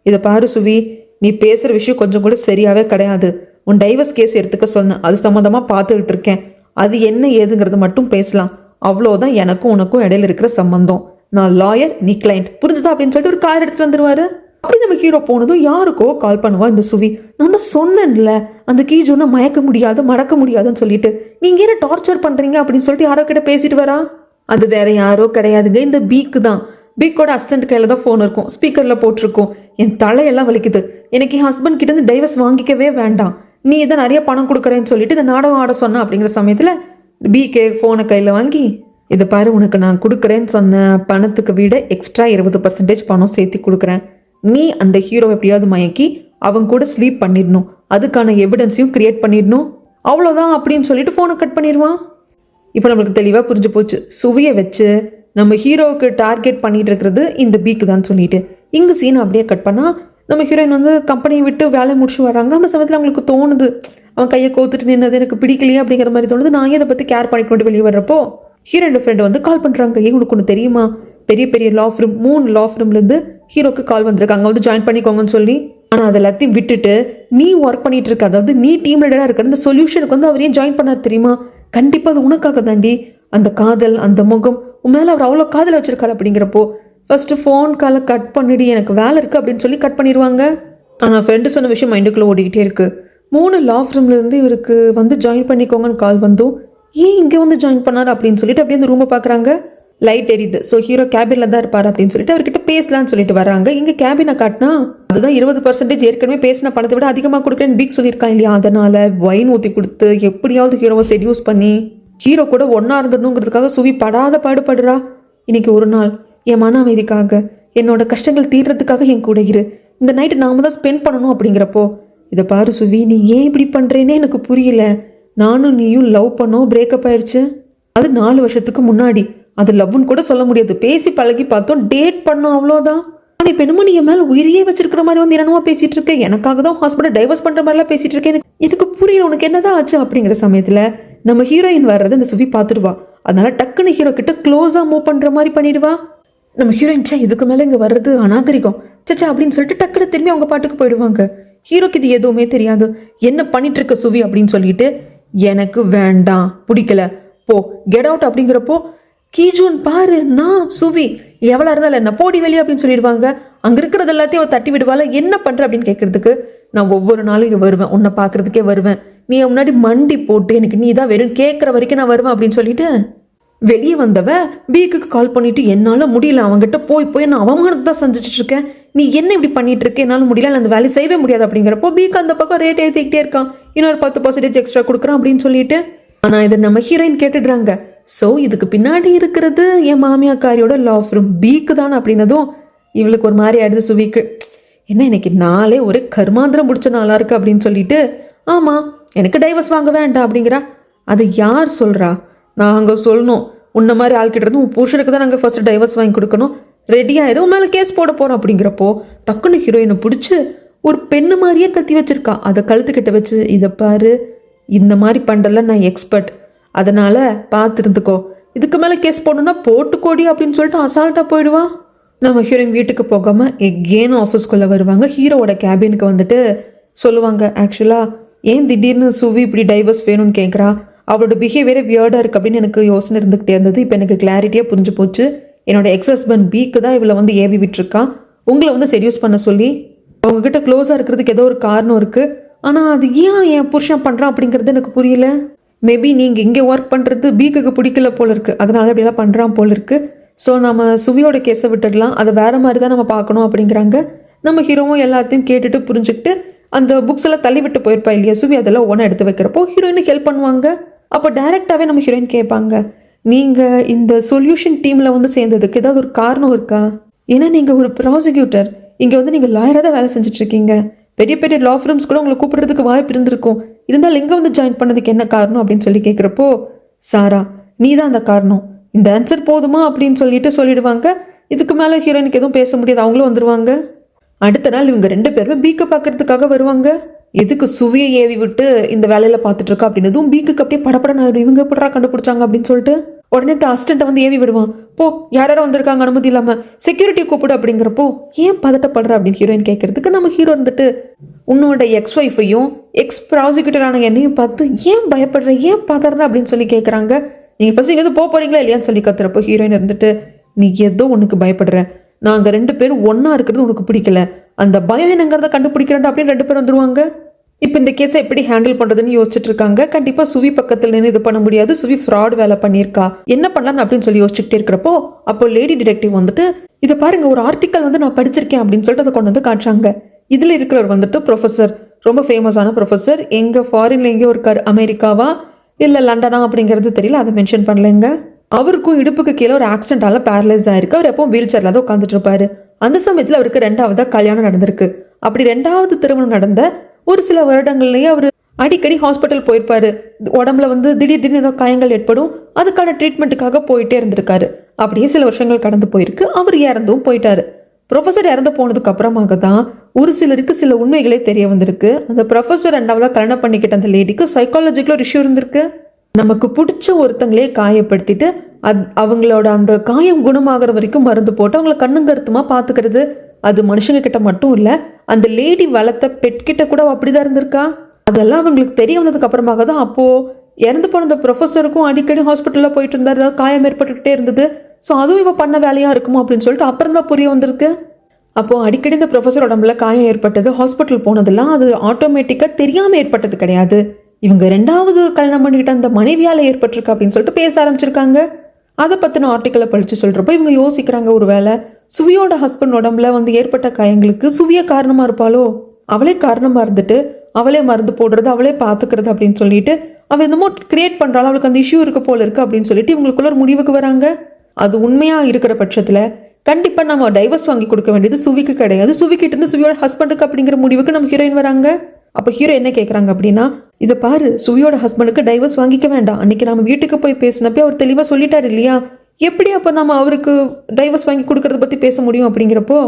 Speaker 1: இதை பாரு சுவி, நீ பேசுகிற விஷயம் கொஞ்சம் கூட சரியாகவே கிடையாது. உன் டைவர்ஸ் கேஸ் எடுத்துக்க சொன்னேன், அது சம்மந்தமாக பார்த்துக்கிட்டு இருக்கேன். அது என்ன ஏதுங்கிறது மட்டும் பேசலாம், அவ்வளோதான் எனக்கும் உனக்கும் இடையில இருக்கிற சம்பந்தம். நான் லாயர், நீ கிளைண்ட், புரிஞ்சுதா அப்படின்னு சொல்லிட்டு ஒரு கார் எடுத்துட்டு வந்துருவாரு. அப்படி நம்ம ஹீரோ போனதும் யாருக்கோ கால் பண்ணுவா இந்த சுவி. நான் தான் சொன்னேன்ல அந்த கீஜூனை மயக்க முடியாது மடக்க முடியாதுன்னு சொல்லிட்டு, நீங்க என்ன டார்ச்சர் பண்றீங்க அப்படின்னு சொல்லிட்டு யாரோ கிட்ட பேசிட்டு வரா. அது வேற யாரோ கிடையாதுங்க, இந்த பீக்கு தான். பீக்கோட அசிஸ்டன்ட் கையில தான் ஃபோன் இருக்கும், ஸ்பீக்கர்ல போட்டிருக்கும். என் தலையெல்லாம் வலிக்குது, எனக்கு என் ஹஸ்பண்ட் கிட்ட இருந்து டைவர்ஸ் வாங்கிக்கவே வேண்டாம், நீ இதை நிறைய பணம் கொடுக்குறேன்னு சொல்லிட்டு இந்த நாடகம் ஆட சொன்ன அப்படிங்கிற சமயத்துல பிகே ஃபோனை கையில வாங்கி, இதை பாரு உனக்கு நான் கொடுக்குறேன்னு சொன்ன பணத்துக்கு விட எக்ஸ்ட்ரா 20% பணம் சேர்த்து கொடுக்குறேன். நீ அந்த ஹீரோவை எப்படியாவது மயக்கி அவங்க கூட ஸ்லீப் பண்ணிடணும், அதுக்கான எவிடன்ஸையும் கிரியேட் பண்ணிடணும், அவ்வளோதான் அப்படின்னு சொல்லிட்டு ஃபோனை கட் பண்ணிடுவான். இப்போ நம்மளுக்கு தெளிவாக புரிஞ்சு போச்சு, சுவியை வச்சு நம்ம ஹீரோவுக்கு டார்கெட் பண்ணிட்டு இருக்கிறது இந்த பீக்கு தான் சொல்லிட்டு. இங்கே சீனை அப்படியே கட் பண்ணால் நம்ம ஹீரோயின் வந்து கம்பெனியை விட்டு வேலை முடிச்சு வராங்க. அந்த சமயத்தில் அவங்களுக்கு தோணுது, அவன் கையை கோத்துட்டு நின்னது எனக்கு பிடிக்கலையே அப்படிங்கிற மாதிரி தோணுது. நான் இதை பற்றி கேர் பண்ணிட்டு வெளியே வர்றப்போ ஹீரோயின் ஃப்ரெண்டு வந்து கால் பண்ணுறாங்க. உனக்கு ஒன்று தெரியுமா, பெரிய பெரிய லா ஃபிரம் 3 லா ஃபிரம்லேருந்து ஹீரோக்கு கால் வந்திருக்காங்க, வந்து ஜாயின் பண்ணிக்கோங்கன்னு சொல்லி. ஆனால் அதை எல்லாத்தையும் விட்டுட்டு நீ ஒர்க் பண்ணிட்டு இருக்க, அதாவது நீ டீம் லீடராக இருக்கிற இந்த சொல்யூஷனுக்கு வந்து அவர் ஏன் ஜாயின் பண்ணார் தெரியுமா? கண்டிப்பாக அது உனக்காக தாண்டி. அந்த காதல், அந்த முகம், உன் மேலே அவர் அவ்வளோ காதல் வச்சிருக்காரு அப்படிங்கிறப்போ ஃபர்ஸ்ட் ஃபோன் காலை கட் பண்ணிடு, எனக்கு வேலை இருக்குது அப்படின்னு சொல்லி கட் பண்ணிடுவாங்க. ஆனால் ஃப்ரெண்டு சொன்ன விஷயம் மைண்டுக்குள்ளே ஓடிக்கிட்டே இருக்கு. 3 லா ஃபிரம்லேருந்து இவருக்கு வந்து ஜாயின் பண்ணிக்கோங்கன்னு கால் வந்தோம், ஏன் இங்கே வந்து ஜாயின் பண்ணார் அப்படின்னு சொல்லிட்டு அப்படியே அந்த ரூமை பார்க்குறாங்க. லைட் எரியுது, ஸோ ஹீரோ கேபினில் தான் இருப்பார் அப்படின்னு சொல்லிட்டு அவர்கிட்ட பேசலான்னு சொல்லிட்டு வராங்க. இங்கே கேபினை காட்டினா அதுதான் 20% ஏற்கனவே பேசின பணத்தை விட அதிகமாக கொடுக்குறேன்னு பீக் சொல்லியிருக்கான் இல்லையா? அதனால வைன் ஊற்றி கொடுத்து எப்படியாவது ஹீரோவை செடியூஸ் பண்ணி ஹீரோ கூட ஒன்றா இருந்துடணுங்கிறதுக்காக சுவி படாத பாடுபடுறா. இன்னைக்கு ஒரு நாள் என் மன அமைதிக்காக, என்னோட கஷ்டங்கள் தீர்றதுக்காக என் கூட இரு, இந்த நைட்டு நாம தான் ஸ்பெண்ட் பண்ணணும் அப்படிங்கிறப்போ இதை பாரு சுவி, நீ ஏன் இப்படி பண்ணுறேன்னே எனக்கு புரியல. நானும் நீயும் லவ் பண்ணோம், பிரேக்கப் ஆயிடுச்சு, அது 4 வருஷத்துக்கு முன்னாடி. அது லவ்னு கூட சொல்ல முடியாது, பேசி பழகி பார்த்தோம், டேட் பண்ணோம், அவ்வளோதான். ஆனால் இப்போ என்னமோ நீ என் மேலே உயிரியே வச்சிருக்கிற மாதிரி வந்து என்னென்னமோ பேசிகிட்டு இருக்கேன், எனக்காக தான் ஹஸ்பண்டை டைவர்ஸ் பண்ணுற மாதிரிலாம் பேசிகிட்டு இருக்கேன், எனக்கு புரியல, உனக்கு என்னதான் ஆச்சு அப்படிங்கிற சமயத்தில் நம்ம ஹீரோயின் வர்றது இந்த சுவி பார்த்துடுவா. அதனால டக்குன்னு ஹீரோ கிட்ட க்ளோஸாக மூவ் பண்ணுற மாதிரி பண்ணிடுவா. நம்ம ஹீரோயின் சே இதுக்கு மேலே இங்கே வர்றது அநாகரிகம் சச்சா அப்படின்னு சொல்லிட்டு டக்குன்னு திரும்பி அவங்க பாட்டுக்கு போயிடுவாங்க. ஹீரோக்கு இது எதுவுமே தெரியாது. என்ன பண்ணிட்டு இருக்க சுவி அப்படின்னு சொல்லிட்டு, எனக்கு வேண்டாம், பிடிக்கல, போ, கெட் அவுட் அப்படிங்கிறப்போ கீஜூன் பாரு, நான் சுவி எவ்வளோ இருந்தாலும் என்ன போடி வெளியே அப்படின்னு சொல்லிடுவாங்க. அங்கே இருக்கிறது எல்லாத்தையும் அவள் தட்டி விடுவாள். என்ன பண்ணுற அப்படின்னு கேட்கறதுக்கு, நான் ஒவ்வொரு நாளும் இங்கே வருவேன், உன்னை பார்க்கறதுக்கே வருவேன், நீ முன்னாடி மண்டி போட்டு எனக்கு நீ தான் வெறும் கேட்குற வரைக்கும் நான் வருவேன் அப்படின்னு சொல்லிட்டு வெளியே வந்தவ பீக்குக்கு கால் பண்ணிட்டு, என்னால் முடியல, அவங்ககிட்ட போய் நான் அவமானத்தை தான் சந்திச்சுட்டு இருக்கேன், நீ என்ன இப்படி பண்ணிட்டு இருக்க, என்னால் முடியல, அந்த வேலையை செய்யவே முடியாது அப்படிங்கிறப்போ பீக் அந்த பக்கம் ரேட் ஏற்றிக்கிட்டே இருக்கான், இன்னொரு 10% எக்ஸ்ட்ரா கொடுக்குறான் அப்படின்னு சொல்லிட்டு. ஆனால் இதை நம்ம ஹீரோயின் கேட்டுடுறாங்க. ஸோ இதுக்கு பின்னாடி இருக்கிறது என் மாமியாக்காரியோட லா ஃபிரம் பீக்கு தான் அப்படின்னதும் இவளுக்கு ஒரு மாதிரி ஆயிடுது சுவிக்கு. என்ன இன்னைக்கு நாளே ஒரே கர்மாந்திரம் பிடிச்ச நாளாக இருக்கு அப்படின்னு சொல்லிட்டு, ஆமாம் எனக்கு டைவர்ஸ் வாங்க வேண்டாம் அப்படிங்கிறா. அது யார் சொல்கிறா? நான் அங்கே சொல்லணும், உன்ன மாதிரி ஆள்கிட்ட இருந்து உன் புருஷனுக்கு தான் நாங்கள் ஃபர்ஸ்ட் டைவர்ஸ் வாங்கி கொடுக்கணும், ரெடியாயிடும், உன் மேலே கேஸ் போட போகிறோம் அப்படிங்கிறப்போ டக்குன்னு ஹீரோயினை பிடிச்சி ஒரு பெண்ணு மாதிரியே கத்தி வச்சிருக்கா. அதை கழுத்துக்கிட்ட வச்சு, இதை பாரு, இந்த மாதிரி பண்ணுறதுல நான் எக்ஸ்பர்ட், அதனால் பார்த்துருந்துக்கோ, இதுக்கு மேலே கேஸ் போடணுன்னா போட்டுக்கோடி அப்படின்னு சொல்லிட்டு அசால்ட்டாக போயிடுவா. நம்ம ஹீரோயின் வீட்டுக்கு போகாமல் எகெயின் ஆஃபீஸ்க்குள்ளே வருவாங்க. ஹீரோவோட கேபினுக்கு வந்துட்டு சொல்லுவாங்க, ஆக்சுவலாக ஏன் திடீர்னு சுவி இப்படி டைவர்ஸ் வேணும்னு கேட்குறா, அவளோட பிஹேவியரே வியர்டாக இருக்குது அப்படின்னு எனக்கு யோசனை இருந்துகிட்டே இருந்தது. இப்போ எனக்கு கிளாரிட்டியாக புரிஞ்சு போச்சு. என்னோட எக்ஸ் ஹஸ்பண்ட் பிக்கு தான் இவளை வந்து ஏவி விட்டுருக்கான், உங்களை வந்து செடியூஸ் பண்ண சொல்லி. அவங்கக்கிட்ட க்ளோஸாக இருக்கிறதுக்கு ஏதோ ஒரு காரணம் இருக்குது, ஆனால் அது ஏன் என் புருஷன் பண்ணுறான் அப்படிங்கிறது எனக்கு புரியல. மேபி நீங்கள் இங்கே ஒர்க் பண்ணுறது பிக்கு பிடிக்கல போல இருக்குது, அதனால அப்படிலாம் பண்ணுறான் போல இருக்குது. ஸோ நம்ம சுவியோட கேஸை விட்டுடலாம், அதை வேறு மாதிரி தான் நம்ம பார்க்கணும் அப்படிங்கிறாங்க. நம்ம ஹீரோவும் எல்லாத்தையும் கேட்டுட்டு புரிஞ்சுக்கிட்டு அந்த புக்ஸ் எல்லாம் தள்ளி விட்டு போயிருப்பா இல்லையா சுவி, அதெல்லாம் ஒவ்வொன்றா எடுத்து வைக்கிறப்போ ஹீரோயினுக்கு ஹெல்ப் பண்ணுவாங்க. அப்போ டைரெக்டாகவே நம்ம ஹீரோயின் கேட்பாங்க, நீங்கள் இந்த சொல்யூஷன் டீமில் வந்து சேர்ந்ததுக்கு ஏதாவது ஒரு காரணம் இருக்கா? ஏன்னா நீங்கள் ஒரு ப்ராசிக்யூட்டர், இங்கே வந்து நீங்கள் லாயராக தான் வேலை செஞ்சுட்ருக்கீங்க, பெரிய பெரிய லா ஃபிர்ம்ஸ் கூட உங்களை கூப்பிடுறதுக்கு வாய்ப்பு இருந்திருக்கும், இருந்தாலும் இங்கே வந்து ஜாயின் பண்ணதுக்கு என்ன காரணம் அப்படின்னு சொல்லி கேட்குறப்போ, சாரா நீ தான் அந்த காரணம், இந்த ஆன்சர் போதுமா அப்படின்னு சொல்லிடுவாங்க. இதுக்கு மேலே ஹீரோயினுக்கு எதுவும் பேச முடியாது, அவங்களும் வந்துடுவாங்க. அடுத்த நாள் இவங்க 2 பேருமே பீக்கை பார்க்கறதுக்காக வருவாங்க. எதுக்கு சுவியை ஏவி விட்டு இந்த வேலையில் பார்த்துட்டு இருக்கா அப்படின்னதும் பீக்குக்கு அப்படியே படப்படன்னு ஆயிடும், இவங்க எப்படா கண்டுபிடிச்சாங்க அப்படின்னு சொல்லிட்டு. உடனே அசிஸ்டண்ட்டை வந்து ஏவி விடுவான், போ யாரும் வந்திருக்காங்க அனுமதி இல்லாமல், செக்யூரிட்டி கூப்பிடு அப்படிங்கிறப்போ ஏன் பதட்டப்படுற அப்படின்னு ஹீரோயின் கேட்கறதுக்கு நம்ம ஹீரோ இருந்துட்டு, உன்னோட எக்ஸ் ஒய்ஃபையும் எக்ஸ் ப்ராசிக்யூட்டரான என்னையும் பார்த்து ஏன் பயப்படுற, ஏன் பதற அப்படின்னு சொல்லி கேட்குறாங்க. நீங்கள் ஃபஸ்ட் எங்கேயாவது போகிறீங்களா இல்லையான்னு சொல்லி கத்துறப்போ ஹீரோயின் இருந்துட்டு, நீ ஏதோ உனக்கு பயப்படுற, நாங்கள் 2 பேரும் ஒன்றா இருக்கிறது உனக்கு பிடிக்கல, அந்த பயம் என்னங்கிறத கண்டுபிடிக்கிறேன் அப்படின்னு 2 பேர் வந்துடுவாங்க. இப்போ இந்த கேஸை எப்படி ஹேண்டில் பண்ணுறதுன்னு யோசிச்சுட்டு இருக்காங்க. கண்டிப்பாக சுவி பக்கத்தில் நின்று இது பண்ண முடியாது, சுவி ஃப்ராட் வேலை பண்ணியிருக்கா, என்ன பண்ணலான்னு அப்படின்னு சொல்லி யோசிச்சுட்டே இருக்கிறப்போ அப்போ லேடி டிடெக்டிவ் வந்துட்டு, இதை பாருங்க ஒரு ஆர்டிக்கல் வந்து நான் படிச்சிருக்கேன் அப்படின்னு சொல்லிட்டு அதை கொண்டு வந்து காட்டுறாங்க. இதில் இருக்கிறவர் வந்துட்டு ப்ரொஃபஸர், ரொம்ப ஃபேமஸான ப்ரொஃபஸர், எங்கே ஃபாரின்ல எங்கேயோ இருக்கார், அமெரிக்காவா இல்லை லண்டனா அப்படிங்கிறது தெரியல, அதை மென்ஷன் பண்ணலைங்க. அவருக்கும் இடுப்புக்கு கீழே ஒரு ஆக்சிடென்டால பேரலைஸ் ஆயிருக்கு, அவர் எப்போ வீல் சேரில் தான் உட்காந்துட்டு இருப்பாரு. அந்த சமயத்தில் அவருக்கு 2வது கல்யாணம் நடந்திருக்கு. அப்படி 2வது திருமணம் நடந்த ஒரு சில வருடங்கள்லேயே அவர் அடிக்கடி ஹாஸ்பிட்டல் போயிருப்பாரு. உடம்புல வந்து திடீர்னு ஏதோ காயங்கள் ஏற்படும், அதுக்கான ட்ரீட்மெண்ட்டுக்காக போயிட்டே இருந்திருக்காரு. அப்படியே சில வருஷங்கள் கடந்து போயிருக்கு, அவர் இறந்தும் போயிட்டாரு. ப்ரொஃபஸர் இறந்து போனதுக்கு அப்புறமாக தான் ஒரு சிலருக்கு சில உண்மைகளே தெரிய வந்திருக்கு. அந்த ப்ரொஃபஸர் 2வதாக கல்யாணம் பண்ணிக்கிட்ட அந்த லேடிக்கு சைக்காலஜிக்கல் ஒரு இஷ்யூ இருந்திருக்கு. நமக்கு பிடிச்ச ஒருத்தங்களே காயப்படுத்திட்டு அவங்களோட அந்த காயம் குணமாகிற வரைக்கும் மருந்து போட்டு அவங்கள கண்ணும் கருத்துமா பார்த்துக்கிறது, அது மனுஷங்க கிட்ட மட்டும் இல்லை, அந்த லேடி வளர்த்த பெட்கிட்ட கூட அப்படிதான் இருந்திருக்கா. அதெல்லாம் அவங்களுக்கு தெரிய வந்ததுக்கு அப்புறமாக தான் அப்போது இறந்து போன அந்த ப்ரொஃபஸருக்கும் அடிக்கடி ஹாஸ்பிட்டலில் போயிட்டு இருந்தார், காயம் ஏற்பட்டுக்கிட்டே இருந்தது. ஸோ அதுவும் இவ பண்ண வேலையாக இருக்குமோ அப்படின்னு சொல்லிட்டு அப்புறம் தான் புரிய வந்திருக்கு. அப்போது அடிக்கடி இந்த ப்ரொஃபஸர் உடம்புல காயம் ஏற்பட்டது, ஹாஸ்பிட்டல் போனதெல்லாம் அது ஆட்டோமேட்டிக்காக தெரியாமல் ஏற்பட்டது கிடையாது, இவங்க 2வது கல்யாணம் பண்ணிக்கிட்ட அந்த மனைவியால் ஏற்பட்டிருக்கு அப்படின்னு சொல்லிட்டு பேச ஆரம்பிச்சிருக்காங்க. அதை பற்றின ஆர்டிக்கலை படித்து சொல்கிறப்போ இவங்க யோசிக்கிறாங்க, ஒரு வேளை சுவியோட ஹஸ்பண்ட் உடம்புல வந்து ஏற்பட்ட காயங்களுக்கு சுவிய காரணமாக இருப்பாளோ, அவளே காரணமாக இருந்துட்டு அவளே மருந்து போடுறது, அவளே பார்த்துக்கிறது அப்படின்னு சொல்லிட்டு அவள் என்னமோ கிரியேட் பண்ணுறாள், அவளுக்கு அந்த இஷ்யூ இருக்க போல இருக்குது அப்படின்னு சொல்லிட்டு இவங்களுக்குள்ள ஒரு முடிவுக்கு வராங்க. அது உண்மையாக இருக்கிற பட்சத்தில் கண்டிப்பாக நம்ம டைவர்ஸ் வாங்கி கொடுக்க வேண்டியது சுவிக்கு கிடையாது, சுவிக்கிட்ட இருந்து சுவியோட ஹஸ்பண்டுக்கு அப்படிங்கிற முடிவுக்கு நம்ம ஹீரோயின் வராங்க. அப்போ ஹீரோ என்ன கேட்குறாங்க அப்படின்னா, இதை பாரு சுவியோட ஹஸ்பண்டுக்கு டைவர்ஸ் வாங்கிக்க வேண்டாம், அன்றைக்கி நம்ம வீட்டுக்கு போய் பேசினப்போ அவர் தெளிவாக சொல்லிட்டார் இல்லையா, எப்படி அப்போ நம்ம அவருக்கு டைவர்ஸ் வாங்கி கொடுக்கறத பற்றி பேச முடியும் அப்படிங்கிறப்போ,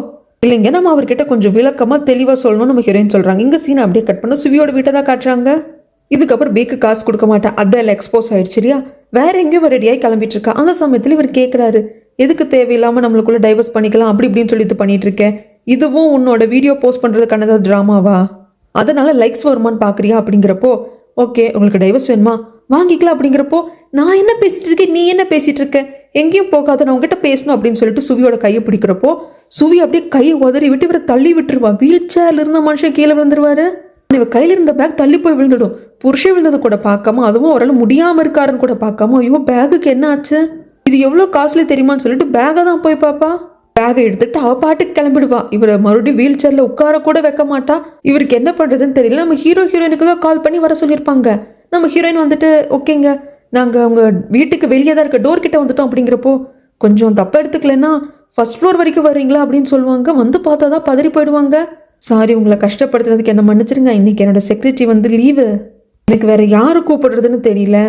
Speaker 1: இல்லைங்க நம்ம அவர்கிட்ட கொஞ்சம் விளக்கமாக தெளிவாக சொல்லணும்னு நம்ம ஹீரோயின் சொல்கிறாங்க. இங்கே சீனை அப்படியே கட் பண்ண சுவியோட வீட்டை தான் காட்டுறாங்க. இதுக்கப்புறம் பீக்கு காசு கொடுக்க மாட்டேன், அதெல்லாம் எக்ஸ்போஸ் ஆயிடுச்சு இல்லையா, வேற எங்கேயோ ரெடியாகி கிளம்பிட்டு இருக்கா. அந்த சமயத்தில் இவர் கேட்குறாரு, எதுக்கு தேவையில்லாமல் நம்மளுக்குள்ள டைவர்ஸ் பண்ணிக்கலாம் அப்படி இப்படின்னு சொல்லி இது பண்ணிட்டு இருக்கேன், இதுவும் உன்னோட வீடியோ போஸ்ட் பண்ணுறதுக்கான ஏதாவது ட்ராமாவா, அதனால லைக்ஸ் வருமானு பார்க்குறியா அப்படிங்கிறப்போ, ஓகே உங்களுக்கு டைவர்ஸ் வேணுமா வாங்கிக்கலாம் அப்படிங்கிறப்போ, நான் என்ன பேசிட்டு இருக்கேன் நீ என்ன பேசிட்டு இருக்க, எங்கேயும் போகாத நான் உங்ககிட்ட பேசணும் அப்படின்னு சொல்லிட்டு சுவியோட கையை பிடிக்கிறப்போ சுவி அப்படியே கையை உதறி விட்டு இவரை தள்ளி விட்டுருவா. வீல் சேர்ல இருந்த மனுஷன் கீழே விழுந்துருவாரு. இவ கையில இருந்த பேக் தள்ளி போய் விழுந்துடும். புருஷன் விழுந்தது கூட பார்க்காம, அதுவும் அவரால் முடியாம இருக்காருன்னு கூட பார்க்காம, ஐயோ பேகுக்கு என்ன ஆச்சு, இது எவ்வளோ காஸ்ட்லி தெரியுமான்னு சொல்லிட்டு பேகை தான் போய் பாப்பா. பேகை எடுத்துட்டு அவ பாட்டுக்கு கிளம்பிடுவா. இவரை மறுபடியும் வீல் சேர்ல உட்கார கூட வைக்க மாட்டா. இவருக்கு என்ன பண்றதுன்னு தெரியல. நம்ம ஹீரோயினுக்கு தான் கால் பண்ணி வர சொல்லியிருப்பாங்க. நம்ம ஹீரோயின் வந்துட்டு, ஓகேங்க நாங்கள் உங்க வீட்டுக்கு வெளியே தான் இருக்க டோர் கிட்ட வந்துட்டோம் அப்படிங்கிறப்போ, கொஞ்சம் தப்பா எடுத்துக்கலன்னா ஃபர்ஸ்ட் ஃப்ளோர் வரைக்கும் வர்றீங்களா அப்படின்னு சொல்லுவாங்க. வந்து பார்த்தா தான் பதறி போயிடுவாங்க. சாரி உங்களை கஷ்டப்படுத்துறதுக்கு என்ன மன்னிச்சிருங்க, இன்னைக்கு என்னோட செக்ரட்டரி வந்து லீவு, எனக்கு வேற யாரு கூப்பிடுறதுன்னு தெரியல,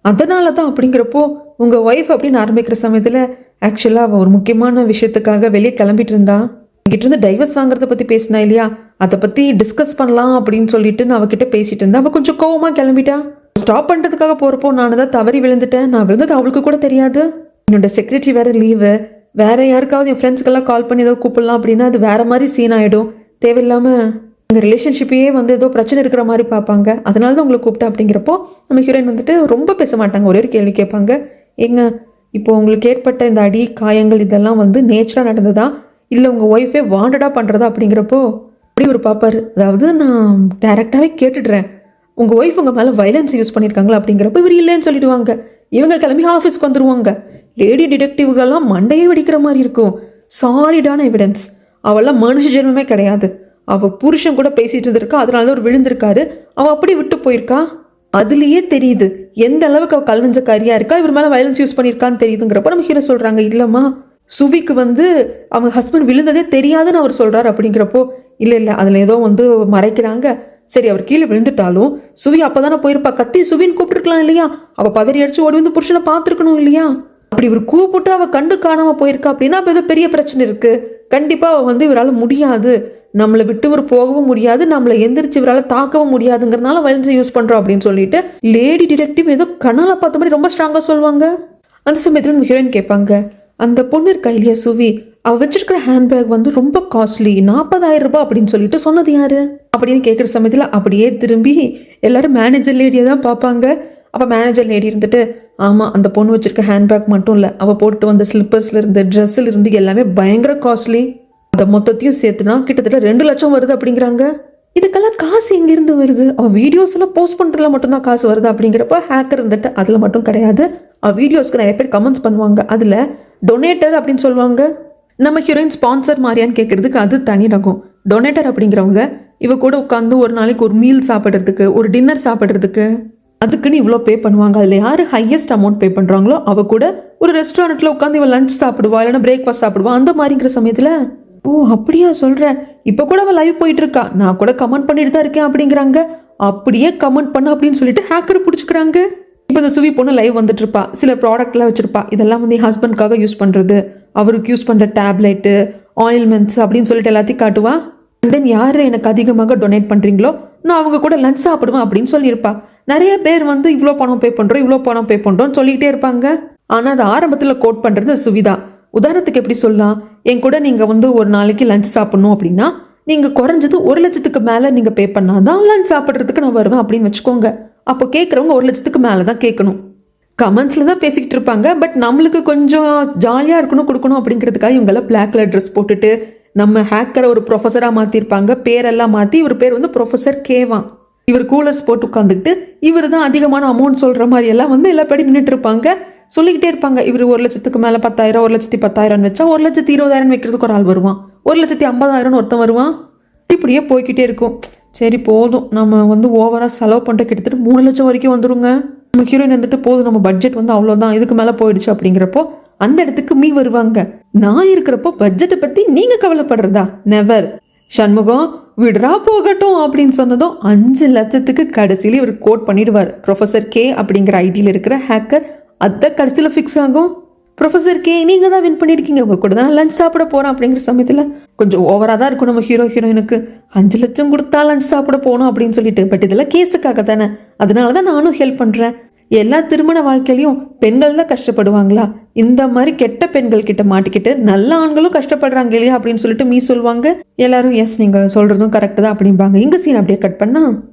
Speaker 1: அதனால தான் அப்படிங்கிறப்போ, உங்கள் ஒய்ஃப் அப்படின்னு ஆரம்பிக்கிற சமயத்தில் ஆக்சுவலாக அவள் ஒரு முக்கியமான விஷயத்துக்காக வெளியே கிளம்பிட்டு இருந்தா, என்கிட்ட இருந்து டைவர்ஸ் வாங்குறத பற்றி பேசினா இல்லையா, அதை பற்றி டிஸ்கஸ் பண்ணலாம் அப்படின்னு சொல்லிட்டு நான் அவகிட்ட பேசிட்டு இருந்தேன். அவள் கொஞ்சம் கோவமாக கிளம்பிட்டா. ஸ்டாப் பண்ணுறதுக்காக போகிறப்போ நான் தான் தவறி விழுந்துட்டேன். நான் விழுந்தது அவளுக்கு கூட தெரியாது. என்னோட செக்ரட்டரி வேற லீவு, வேற யாருக்காவது என் ஃப்ரெண்ட்ஸுக்கெல்லாம் கால் பண்ணி ஏதாவது கூப்பிடலாம் அப்படின்னா அது வேற மாதிரி சீன் ஆகிடும். தேவையில்லாமல் எங்கள் ரிலேஷன்ஷிப்பையே வந்து ஏதோ பிரச்சனை இருக்கிற மாதிரி பார்ப்பாங்க. அதனால தான் உங்களை கூப்பிட்டேன் அப்படிங்கிறப்போ நம்ம ஹீரோயின் வந்துட்டு ரொம்ப பேச மாட்டாங்க. ஒரே ஒரு கேள்வி கேட்பாங்க. ஏங்க இப்போ உங்களுக்கு ஏற்பட்ட இந்த அடி காயங்கள் இதெல்லாம் வந்து நேச்சராக நடந்ததா இல்லை உங்கள் ஒய்ஃபே வாண்டடாக பண்ணுறதா அப்படிங்கிறப்போ அப்படி ஒரு பார்ப்பார். அதாவது நான் டைரெக்டாகவே கேட்டுடுறேன், உங்கள் ஒய்ஃப் உங்கள் மேலே வயலன்ஸ் யூஸ் பண்ணியிருக்காங்களா அப்படிங்கிறப்ப இவர் இல்லைன்னு சொல்லிடுவாங்க. இவங்க கிளம்பி ஆஃபீஸ்க்கு வந்துடுவாங்க. லேடி டிடெக்டிவ்கள்லாம் மண்டையே வெடிக்கிற மாதிரி இருக்கும். சாலிடான எவிடன்ஸ். அவெல்லாம் மனுஷ ஜென்மமே கிடையாது. அவள் புருஷன் கூட பேசிட்டு இருந்திருக்கா, அதனால தான் அவர் விழுந்திருக்காரு. அவள் அப்படி விட்டு போயிருக்கா. அதுலேயே தெரியுது எந்த அளவுக்கு அவள் கல் நெஞ்சக்காரியா இருக்கா, இவர் மேலே வயலன்ஸ் யூஸ் பண்ணியிருக்கான்னு தெரியுதுங்கிறப்ப நம்ம ஹீரோ சொல்கிறாங்க, இல்லைம்மா சுவிக்கு வந்து அவங்க ஹஸ்பண்ட் விழுந்ததே தெரியாதுன்னு அவர் சொல்கிறார் அப்படிங்கிறப்போ இல்லை அதில் ஏதோ வந்து மறைக்கிறாங்க. சரி அவர் கீழே விழுந்துட்டாலும் சுவி அப்போ தானே போயிருப்பா, கத்தி சுவின்னு கூப்பிட்டுருக்கலாம் இல்லையா, அவள் பதறி அடிச்சு ஓடி வந்து புருஷனை பார்த்துருக்கணும் இல்லையா. அப்படி இவர் கூப்பிட்டு அவள் கண்டு காணாமல் போயிருக்கா அப்படின்னா அப்போ ஏதோ பெரிய பிரச்சனை இருக்குது. கண்டிப்பாக அவள் வந்து இவரால் முடியாது, நம்மளை விட்டு இவர் போகவும் முடியாது, நம்மளை எந்திரிச்சு இவரால் தாக்கவும் முடியாதுங்கிறதுனால வயலன்ஸை யூஸ் பண்ணுறோம் அப்படின்னு சொல்லிட்டு லேடி டிடெக்டிவ் ஏதோ கனால பார்த்த மாதிரி ரொம்ப ஸ்ட்ராங்காக சொல்லுவாங்க. அந்த சமயத்தில் ஹீரோயின் கேட்பாங்க, அந்த பொண்ணு இருக்கா இல்லையா சுவி, அவள் வச்சிருக்கிற ஹேண்ட்பேக் வந்து ரொம்ப காஸ்ட்லி, 40,000 ரூபாய் அப்படின்னு சொல்லிட்டு சொன்னது யாரு அப்படின்னு கேட்குற சமயத்தில் அப்படியே திரும்பி எல்லாரும் மேனேஜர் லேடியை தான் பார்ப்பாங்க. அப்போ மேனேஜர் லேடி இருந்துட்டு, ஆமாம் அந்த பொண்ணு வச்சிருக்க ஹேண்ட்பேக் மட்டும் இல்லை, அவள் போட்டு வந்த ஸ்லிப்பர்ஸ்ல இருந்து ட்ரெஸ்ஸில் இருந்து எல்லாமே பயங்கர காஸ்ட்லி, அதை மொத்தத்தையும் சேர்த்துனா கிட்டத்தட்ட 2 லட்சம் வருது அப்படிங்கிறாங்க. இதுக்கெல்லாம் காசு எங்கேருந்து வருது, அவள் வீடியோஸ் எல்லாம் போஸ்ட் பண்ணுறதுல மட்டும்தான் காசு வருது அப்படிங்கிறப்ப ஹேக்கர் இருந்துட்டு அதில் மட்டும் கிடையாது, அவள் வீடியோஸ்க்கு நிறைய பேர் கமெண்ட்ஸ் பண்ணுவாங்க, அதில் டொனேட்டர் அப்படின்னு சொல்லுவாங்க. நம்ம ஹீரோயின் ஸ்பான்சர் மாதிரியான்னு கேட்கறதுக்கு அது தனி ரகம். டொனேட்டர் அப்படிங்கிறவங்க இவ கூட உட்காந்து ஒரு நாளைக்கு ஒரு மீல் சாப்பிட்றதுக்கு, ஒரு டின்னர் சாப்பிட்றதுக்கு அதுக்குன்னு இவ்வளோ பே பண்ணுவாங்க. அதில் யார் ஹையஸ்ட் அமௌண்ட் பே பண்ணுறாங்களோ அவ கூட ஒரு ரெஸ்டாரண்ட்டில் உட்காந்து இவள் லஞ்ச் சாப்பிடுவா, இல்லைன்னா பிரேக்ஃபாஸ்ட் சாப்பிடுவா. அந்த மாதிரிங்கிற சமயத்தில் ஓ அப்படியா சொல்கிறேன், இப்போ கூட அவள் லைவ் போயிட்டு இருக்கா, நான் கூட கமெண்ட் பண்ணிட்டு தான் இருக்கேன் அப்படிங்கிறாங்க. அப்படியே கமெண்ட் பண்ண அப்படின்னு சொல்லிட்டு ஹேக்கரை பிடிச்சிக்கிறாங்க. இப்போ இந்த சுவி பொண்ணு லைவ் வந்துட்டு இருப்பா, சில ப்ராடக்ட்லாம் வச்சிருப்பா, இதெல்லாம் வந்து என் ஹஸ்பண்ட்காக யூஸ் பண்ணுறது, அவருக்கு யூஸ் பண்ணுற டேப்லெட்டு ஆயில்மெண்ட்ஸ் அப்படின்னு சொல்லிட்டு எல்லாத்தையும் காட்டுவா. அண்ட் தென் யார் எனக்கு அதிகமாக டொனேட் பண்ணுறீங்களோ நான் அவங்க கூட லஞ்ச் சாப்பிடுவேன் அப்படின்னு சொல்லியிருப்பா. நிறைய பேர் வந்து இவ்வளோ பணம் பே பண்ணுறோம் இவ்வளோ பணம் பே பண்ணுறோன்னு சொல்லிக்கிட்டே இருப்பாங்க. ஆனால் அது ஆரம்பத்தில் கோட் பண்ணுறது சுவிதா. உதாரணத்துக்கு எப்படி சொல்லலாம், என் கூட நீங்கள் வந்து ஒரு நாளைக்கு லஞ்ச் சாப்பிட்ணும் அப்படின்னா நீங்கள் குறைஞ்சது 1 லட்சத்துக்கு மேலே நீங்கள் பே பண்ணாதான் லஞ்ச் சாப்பிட்றதுக்கு நான் வருவேன் அப்படின்னு வச்சுக்கோங்க. அப்போ கேட்குறவங்க 1 லட்சத்துக்கு மேலே தான் கேட்கணும். கமெண்ட்ஸில் தான் பேசிக்கிட்டு இருப்பாங்க. பட் நம்மளுக்கு கொஞ்சம் ஜாலியாக இருக்கணும் கொடுக்கணும் அப்படிங்கிறதுக்காக இவங்கெல்லாம் பிளாக் கலர் ட்ரெஸ் போட்டுட்டு நம்ம ஹேக்கரை ஒரு ப்ரொஃபஸராக மாற்றிருப்பாங்க. பேரெல்லாம் மாற்றி இவர் பேர் வந்து ப்ரொஃபஸர் கேவான். இவர் கூலர்ஸ் போட்டு உட்காந்துக்கிட்டு இவர் தான் அதிகமான அமௌண்ட் சொல்கிற மாதிரி எல்லாம் வந்து எல்லா படி நின்றுட்டு இருப்பாங்க. சொல்லிக்கிட்டே இருப்பாங்க, இவர் 1 லட்சத்துக்கு மேலே 10,000, 1,10,000 வச்சா 1,20,000 வைக்கிறதுக்கு ஒரு ஆள் வருவான், 1,50,000 ஒருத்தன் வருவான். இப்படியே போய்கிட்டே இருக்கும். சரி போதும், நம்ம வந்து ஓவராக செலவு பண்ணிட்டு கிட்டத்தட்ட 3 லட்சம் வரைக்கும் வந்துருங்க. நம்ம ஹீரோயின் வந்துட்டு போதும், நம்ம பட்ஜெட் வந்து அவ்வளோதான், இதுக்கு மேலே போயிடுச்சு அப்படிங்கிறப்போ அந்த இடத்துக்கு மீ வருவாங்க. நான் இருக்கிறப்போ பட்ஜெட்டை பற்றி நீங்கள் கவலைப்படுறதா, நெவர். சண்முகம் விடுறா போகட்டும் அப்படின்னு சொன்னதும் 5 லட்சத்துக்கு கடைசியில் இவர் கோட் பண்ணிடுவார். ப்ரொஃபஸர் கே அப்படிங்கிற ஐடியில் இருக்கிற ஹேக்கர் அதை கடைசியில் ஃபிக்ஸ் ஆகும். ப்ரொஃபஸர் கே நீங்கள் தான் வின் பண்ணியிருக்கீங்க, உங்கள் கூட தான் லஞ்ச் சாப்பிட போகிறோம் அப்படிங்கிற சமயத்தில் கொஞ்சம் ஓவராக தான் இருக்கும் நம்ம ஹீரோயினுக்கு. 5 லட்சம் கொடுத்தா லஞ்ச் சாப்பிட போகணும் அப்படின்னு சொல்லிட்டு. பட் இதெல்லாம் கேஸுக்காக தானே, அதனால தான் நானும் ஹெல்ப் பண்ணுறேன். எல்லா திருமண வாழ்க்கையிலையும் பெண்கள் தான் கஷ்டப்படுவாங்களா, இந்த மாதிரி கெட்ட பெண்கள் கிட்ட மாட்டிக்கிட்டு நல்ல ஆண்களும் கஷ்டப்படுறாங்க இல்லையா அப்படின்னு சொல்லிட்டு மீ சொல்லுவாங்க. எல்லாரும் எஸ் நீங்கள் சொல்கிறதும் கரெக்டு தான் அப்படிம்பாங்க. இங்கே சீன் அப்படியே கட் பண்ணா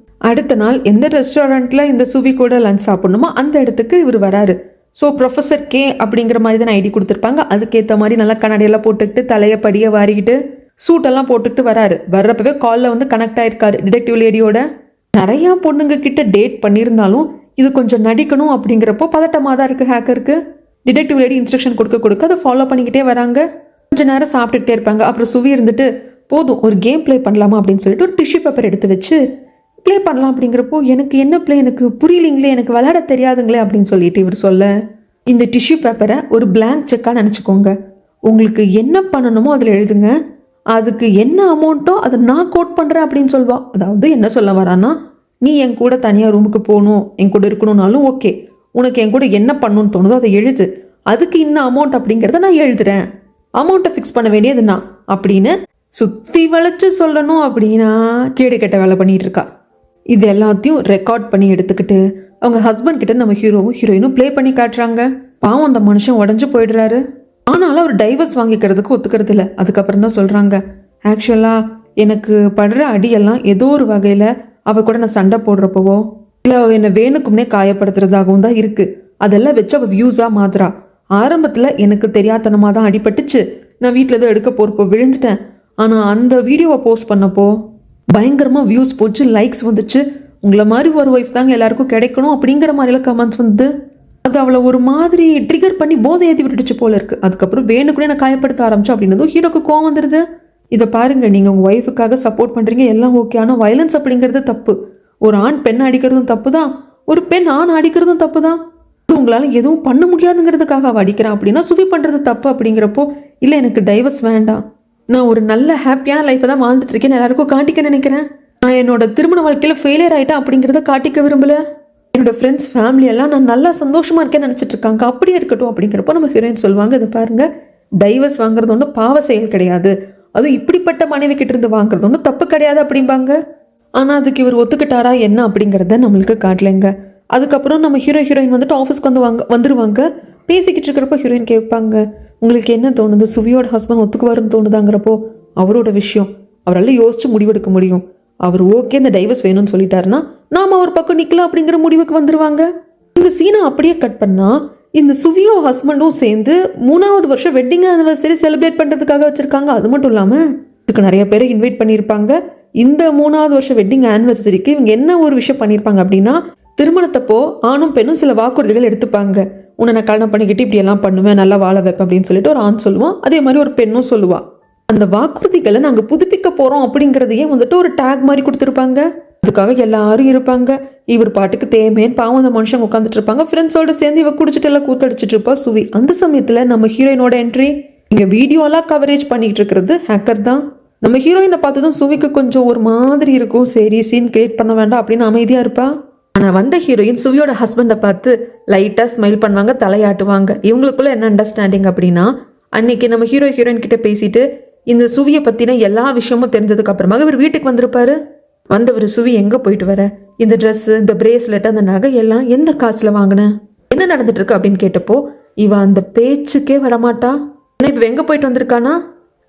Speaker 1: அடுத்த நாள் எந்த ரெஸ்டாரண்ட்டில் இந்த சுவி கூட லஞ்ச் சாப்பிடணுமோ அந்த இடத்துக்கு இவர் வராரு. ஸோ ப்ரொஃபஸர் கே அப்படிங்கிற மாதிரி தான் ஐடி கொடுத்துருப்பாங்க. அதுக்கேற்ற மாதிரி நல்லா கண்ணாடியெல்லாம் போட்டுக்கிட்டு தலையை படியை வாரிக்கிட்டு சூட்டெல்லாம் போட்டுக்கிட்டு வராரு. வர்றப்பவே காலில் வந்து கனெக்ட் ஆயிருக்காரு டிடெக்டிவ் லேடியோட. நிறையா பொண்ணுங்க கிட்ட டேட் பண்ணியிருந்தாலும் இது கொஞ்சம் நடிக்கணும் அப்படிங்கிறப்போ பதட்டமாக தான் இருக்குது ஹேக்கருக்கு. டிடெக்டிவ் லேடி இன்ஸ்ட்ரக்ஷன் கொடுக்க அதை ஃபாலோ பண்ணிக்கிட்டே வராங்க. கொஞ்சம் நேரம் சாப்பிட்டுக்கிட்டே இருப்பாங்க. அப்புறம் சுவி இருந்துட்டு போதும் ஒரு கேம் ப்ளே பண்ணலாமா அப்படின்னு சொல்லிட்டு ஒரு டிஷ்யூ பேப்பர் எடுத்து வச்சு ப்ளே பண்ணலாம் அப்படிங்கிறப்போ எனக்கு என்ன ப்ளே, எனக்கு புரியலிங்களே, எனக்கு விளையாட தெரியாதுங்களே அப்படின்னு சொல்லிட்டு இவர் சொல்ல, இந்த டிஷ்யூ பேப்பரை ஒரு பிளாங்க் செக்காக நினச்சிக்கோங்க. உங்களுக்கு என்ன பண்ணணுமோ அதில் எழுதுங்க, அதுக்கு என்ன அமௌண்ட்டோ அதை நான் கோட் பண்ணுறேன் அப்படின்னு சொல்வா. அதாவது என்ன சொல்ல வரான்னா, நீ என் கூட தனியாக ரூமுக்கு போகணும், என் கூட இருக்கணும்னாலும் ஓகே, உனக்கு என் கூட என்ன பண்ணணும்னு தோணுதோ அதை எழுது, அதுக்கு இன்னும் அமௌண்ட் அப்படிங்கிறத நான் எழுதுறேன், அமௌண்ட்டை ஃபிக்ஸ் பண்ண வேண்டியது நான் அப்படின்னு சுற்றி வளைச்சு சொல்லணும். அப்படின்னா கேடு கெட்ட வேலை பண்ணிகிட்டு இருக்கா. இது எல்லாத்தையும் ரெக்கார்ட் பண்ணி எடுத்துக்கிட்டு அவங்க ஹஸ்பண்ட் கிட்ட நம்ம ஹீரோவும் ஹீரோயினும் ப்ளே பண்ணி காட்டுறாங்க. பாவம் அந்த மனுஷன் உடஞ்சு போயிடுறாரு. ஆனாலும் அவர் டைவர்ஸ் வாங்கிக்கிறதுக்கு ஒத்துக்கிறது இல்லை. அதுக்கப்புறம் தான் சொல்கிறாங்க, ஆக்சுவலாக எனக்கு படுற அடியெல்லாம் ஏதோ ஒரு வகையில் அவ கூட நான் சண்டை போடுறப்பவோ இல்லை அவள் என்னை வேணுக்கும்னே காயப்படுத்துறதாகவும் தான் இருக்குது. அதெல்லாம் வச்சு அவள் வியூஸாக மாத்துறா. ஆரம்பத்தில் எனக்கு தெரியாதனமாக தான் அடிபட்டுச்சு. நான் வீட்டில் ஏதோ எடுக்க போகிறப்போ விழுந்துட்டேன். ஆனால் அந்த வீடியோவை போஸ்ட் பண்ணப்போ பயங்கரமாக வியூஸ் போச்சு, லைக்ஸ் வந்துச்சு. உங்களை மாதிரி ஒரு ஒய்ஃப் தாங்க எல்லாருக்கும் கிடைக்கணும் அப்படிங்கிற மாதிரிலாம் கமெண்ட்ஸ் வந்து அது அவளை ஒரு மாதிரி ட்ரிகர் பண்ணி போதை ஏற்றி விட்டுடுச்சு போல இருக்கு. அதுக்கப்புறம் வேணுக்குனே நான் காயப்படுத்த ஆரம்பிச்சோம் அப்படின்னதும் ஹீரோக்கு கோவம் வந்துடுது. இதை பாருங்க, நீங்கள் உங்கள் ஒய்ஃபுக்காக சப்போர்ட் பண்ணுறீங்க, எல்லாம் ஓகே. ஆனால் வயலன்ஸ் அப்படிங்கிறது தப்பு. ஒரு ஆண் பெண் அடிக்கிறதும் தப்பு தான், ஒரு பெண் ஆண் அடிக்கிறதும் தப்பு தான். உங்களால் எதுவும் பண்ண முடியாதுங்கிறதுக்காக அவள் அடிக்கிறான் அப்படின்னா சுவி பண்ணுறது தப்பு. அப்படிங்கிறப்போ இல்லை எனக்கு டைவர்ஸ் வேண்டாம், நான் ஒரு நல்ல ஹாப்பியான லைஃப்பை தான் வாழ்ந்துட்டு இருக்கேன், எல்லாருக்கும் காட்டிக்க நினைக்கிறேன். நான் என்னோட திருமண வாழ்க்கையில் ஃபெயிலியர் ஆகிட்டேன் அப்படிங்கிறத காட்டிக்க விரும்பல. என்னோட ஃப்ரெண்ட்ஸ் ஃபேமிலி எல்லாம் நான் நல்லா சந்தோஷமாக இருக்கேன்னு நினச்சிட்டு இருக்காங்க, அப்படியே இருக்கட்டும். அப்படிங்கிறப்போ நம்ம ஹீரோயின் சொல்லுவாங்க, இதை பாருங்க, டைவர்ஸ் வாங்குறது ஒன்றும் பாவ செயல் கிடையாது, அது இப்படிப்பட்ட மனைவி கிட்ட இருந்து வாங்குறது ஒன்றும் தப்பு கிடையாது அப்படிம்பாங்க. ஆனால் அதுக்கு இவர் ஒத்துக்கிட்டாரா என்ன அப்படிங்கிறத நம்மளுக்கு காட்டலைங்க. அதுக்கப்புறம் நம்ம ஹீரோயின் வந்துட்டு ஆஃபீஸ்க்கு வந்துருவாங்க. பேசிக்கிட்டு இருக்கிறப்போ ஹீரோயின் கேட்பாங்க, உங்களுக்கு என்ன தோணுது, சுவியோட ஹஸ்பண்ட் ஒத்துக்குவாருன்னு தோணுதாங்கிறப்போ அவரோட விஷயம், அவரால் யோசிச்சு முடிவெடுக்க முடியும். அவர் ஓகே இந்த டைவர்ஸ் வேணும்னு சொல்லிட்டாருன்னா நாம் அவர் பக்கம் நிற்கலாம் அப்படிங்கிற முடிவுக்கு வந்துருவாங்க. இந்த சீனை அப்படியே கட் பண்ணா இந்த சுவியோ ஹஸ்பண்டும் சேர்ந்து 3வது வருஷம் வெட்டிங் ஆனிவர்சரி செலிப்ரேட் பண்ணுறதுக்காக வச்சுருக்காங்க. அது மட்டும் இல்லாமல் இதுக்கு நிறைய பேரை இன்வைட் பண்ணியிருப்பாங்க. இந்த 3வது வருஷம் வெட்டிங் ஆனிவர்சரிக்கு இவங்க என்ன ஒரு விஷயம் பண்ணியிருப்பாங்க அப்படின்னா, திருமணத்தப்போ ஆணும் பெண்ணும் சில வாக்குறுதிகள் எடுத்துப்பாங்க. உன்னை நான் கல்யாணம் பண்ணிக்கிட்டு இப்படியெல்லாம் பண்ணுவேன், நல்லா வாழ வைப்பேன் அப்படின்னு சொல்லிட்டு ஒரு ஆண் சொல்லுவான். அதே மாதிரி ஒரு பெண்ணும் சொல்லுவா. அந்த வாக்குறுதிகளை நாங்கள் புதுப்பிக்க போகிறோம் அப்படிங்கிறதையே வந்துட்டு ஒரு டேக் மாதிரி கொடுத்துருப்பாங்க. அதுக்காக எல்லாரும் இருப்பாங்க. இவர் பாட்டுக்கு தேமேன் பாவம் அந்த மனுஷங்க உட்காந்துட்டு இருப்பாங்க. ஃப்ரெண்ட்ஸோட சேர்ந்து இவ குடிச்சிட்டு எல்லாம் கூத்தடிச்சிட்டு இருப்பா சுவி. அந்த சமயத்தில் நம்ம ஹீரோயினோட என்ட்ரி. இங்கே வீடியோலாம் கவரேஜ் பண்ணிட்டு இருக்கிறது ஹேக்கர் தான். நம்ம ஹீரோயினை பார்த்ததும் சுவிக்கு கொஞ்சம் ஒரு மாதிரி இருக்கும். சரி, சீன் கிரியேட் பண்ண வேண்டாம் அப்படின்னு அமைதியாக இருப்பா. ஆனால் வந்த ஹீரோயின் சுவியோட ஹஸ்பண்டை பார்த்து லைட்டாக ஸ்மைல் பண்ணுவாங்க, தலையாட்டுவாங்க. இவங்களுக்குள்ள என்ன அண்டர்ஸ்டாண்டிங் அப்படின்னா, அன்னைக்கு நம்ம ஹீரோயின் கிட்ட பேசிட்டு இந்த சுவியை பற்றின எல்லா விஷயமும் தெரிஞ்சதுக்கு அப்புறமாக இவர் வீட்டுக்கு வந்திருப்பாரு. வந்தவர் சுவி எங்கே போயிட்டு வர, இந்த ட்ரெஸ்ஸு, இந்த பிரேஸ்லெட், அந்த நகை எல்லாம் எந்த காசில் வாங்கினேன், என்ன நடந்துட்டு இருக்கு அப்படின்னு கேட்டப்போ இவ அந்த பேச்சுக்கே வரமாட்டா. ஏன்னா இப்போ எங்கே போயிட்டு வந்திருக்கானா,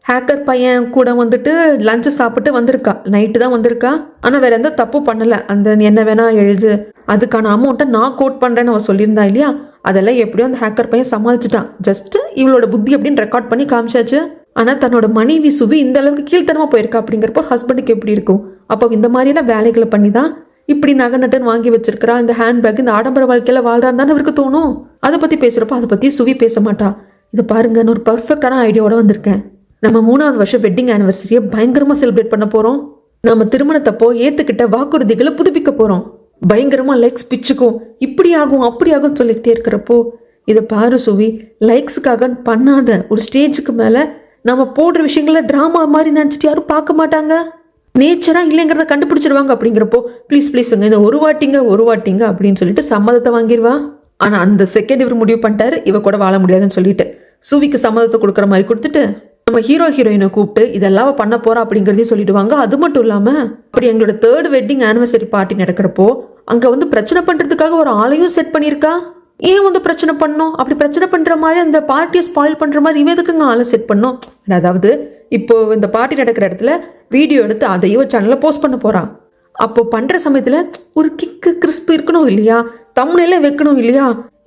Speaker 1: ஹேக்கர் பையன் கூட வந்துட்டு லஞ்சு சாப்பிட்டு வந்திருக்கா, நைட்டு தான் வந்திருக்கா. ஆனால் வேற எந்த தப்பு பண்ணலை. அந்த என்ன வேணா எழுது, அதுக்கான அமௌண்ட்டை நான் கோட் பண்ணுறேன்னு அவன் சொல்லியிருந்தா இல்லையா, அதெல்லாம் எப்படியோ அந்த ஹேக்கர் பையன் சமாளிச்சுட்டான். ஜஸ்ட் இவளோட புத்தி அப்படின்னு ரெக்கார்ட் பண்ணி காமிச்சாச்சு. ஆனால் தன்னோட மனைவி சுவி இந்த அளவுக்கு கீழ்த்தனமாக போயிருக்கா அப்படிங்கிறப்போ ஹஸ்பண்டுக்கு எப்படி இருக்கும். அப்போ இந்த மாதிரியான வேலைகளை பண்ணி தான் இப்படி நகை நட்டுன்னு வாங்கி வச்சிருக்கிறா, இந்த ஹேண்ட்பேக், இந்த ஆடம்பர வாழ்க்கையில் வாழ்றான்னு தானே அவருக்கு தோணும். அதை பற்றி பேசுகிறப்போ அதை பற்றி சுவி பேச மாட்டா. இதை பாருங்க, நான் ஒரு பர்ஃபெக்டான ஐடியாவோட வந்திருக்கேன். நம்ம 3வது வருஷம் வெட்டிங் ஆனிவர்சரியை பயங்கரமாக செலிப்ரேட் பண்ண போகிறோம். நம்ம திருமணத்தப்போ ஏற்றுக்கிட்ட வாக்குறுதிகளை புதுப்பிக்க போகிறோம். பயங்கரமாக லைக்ஸ் பிச்சுக்கும், இப்படி ஆகும் அப்படி ஆகும் சொல்லிக்கிட்டே இருக்கிறப்போ இதை பாரு சுவி, லைக்ஸுக்காக பண்ணாத. ஒரு ஸ்டேஜுக்கு மேலே நம்ம போடுற விஷயங்கள ட்ராமா மாதிரி நினச்சிட்டு யாரும் பார்க்க மாட்டாங்க, நேச்சராக இல்லைங்கிறத கண்டுபிடிச்சிருவாங்க. அப்படிங்கிறப்போ ப்ளீஸுங்க இந்த ஒரு வாட்டிங்க அப்படின்னு சொல்லிட்டு சம்மதத்தை வாங்கிடுவா. ஆனால் அந்த செகண்ட் இவர் முடிவு பண்ணிட்டாரு இவ கூட வாழ முடியாதுன்னு சொல்லிட்டு சுவிக்கு சம்மதத்தை கொடுக்குற மாதிரி கொடுத்துட்டு நம்ம ஹீரோயினை கூப்பிட்டு இதெல்லாம் பண்ண போறா அப்படிங்கிறதையும் சொல்லிடுவாங்க. அது மட்டும் இல்லாமல் அப்படி எங்களோட 3rd வெட்டிங் ஆனிவர்சரி பார்ட்டி நடக்கிறப்போ அங்கே வந்து பிரச்சனை பண்ணுறதுக்காக ஒரு ஆளையும் செட் பண்ணியிருக்கா. ஏன் வந்து பிரச்சனை பண்ணோம், அப்படி பிரச்சனை பண்ணுற மாதிரி அந்த பார்ட்டியை ஸ்பாயில் பண்ணுற மாதிரி இவ எதுக்குங்க ஆளை செட் பண்ணோம். அதாவது இப்போ இந்த பார்ட்டி நடக்கிற இடத்துல வீடியோ எடுத்து அதையும் சேனலில் போஸ்ட் பண்ண போறா. அப்போ பண்ணுற சமயத்தில் ஒரு கிக்கு கிறிஸ்பு இருக்கணும் இல்லையா, தம்ப்நெயிலே வைக்கணும் இல்லையா,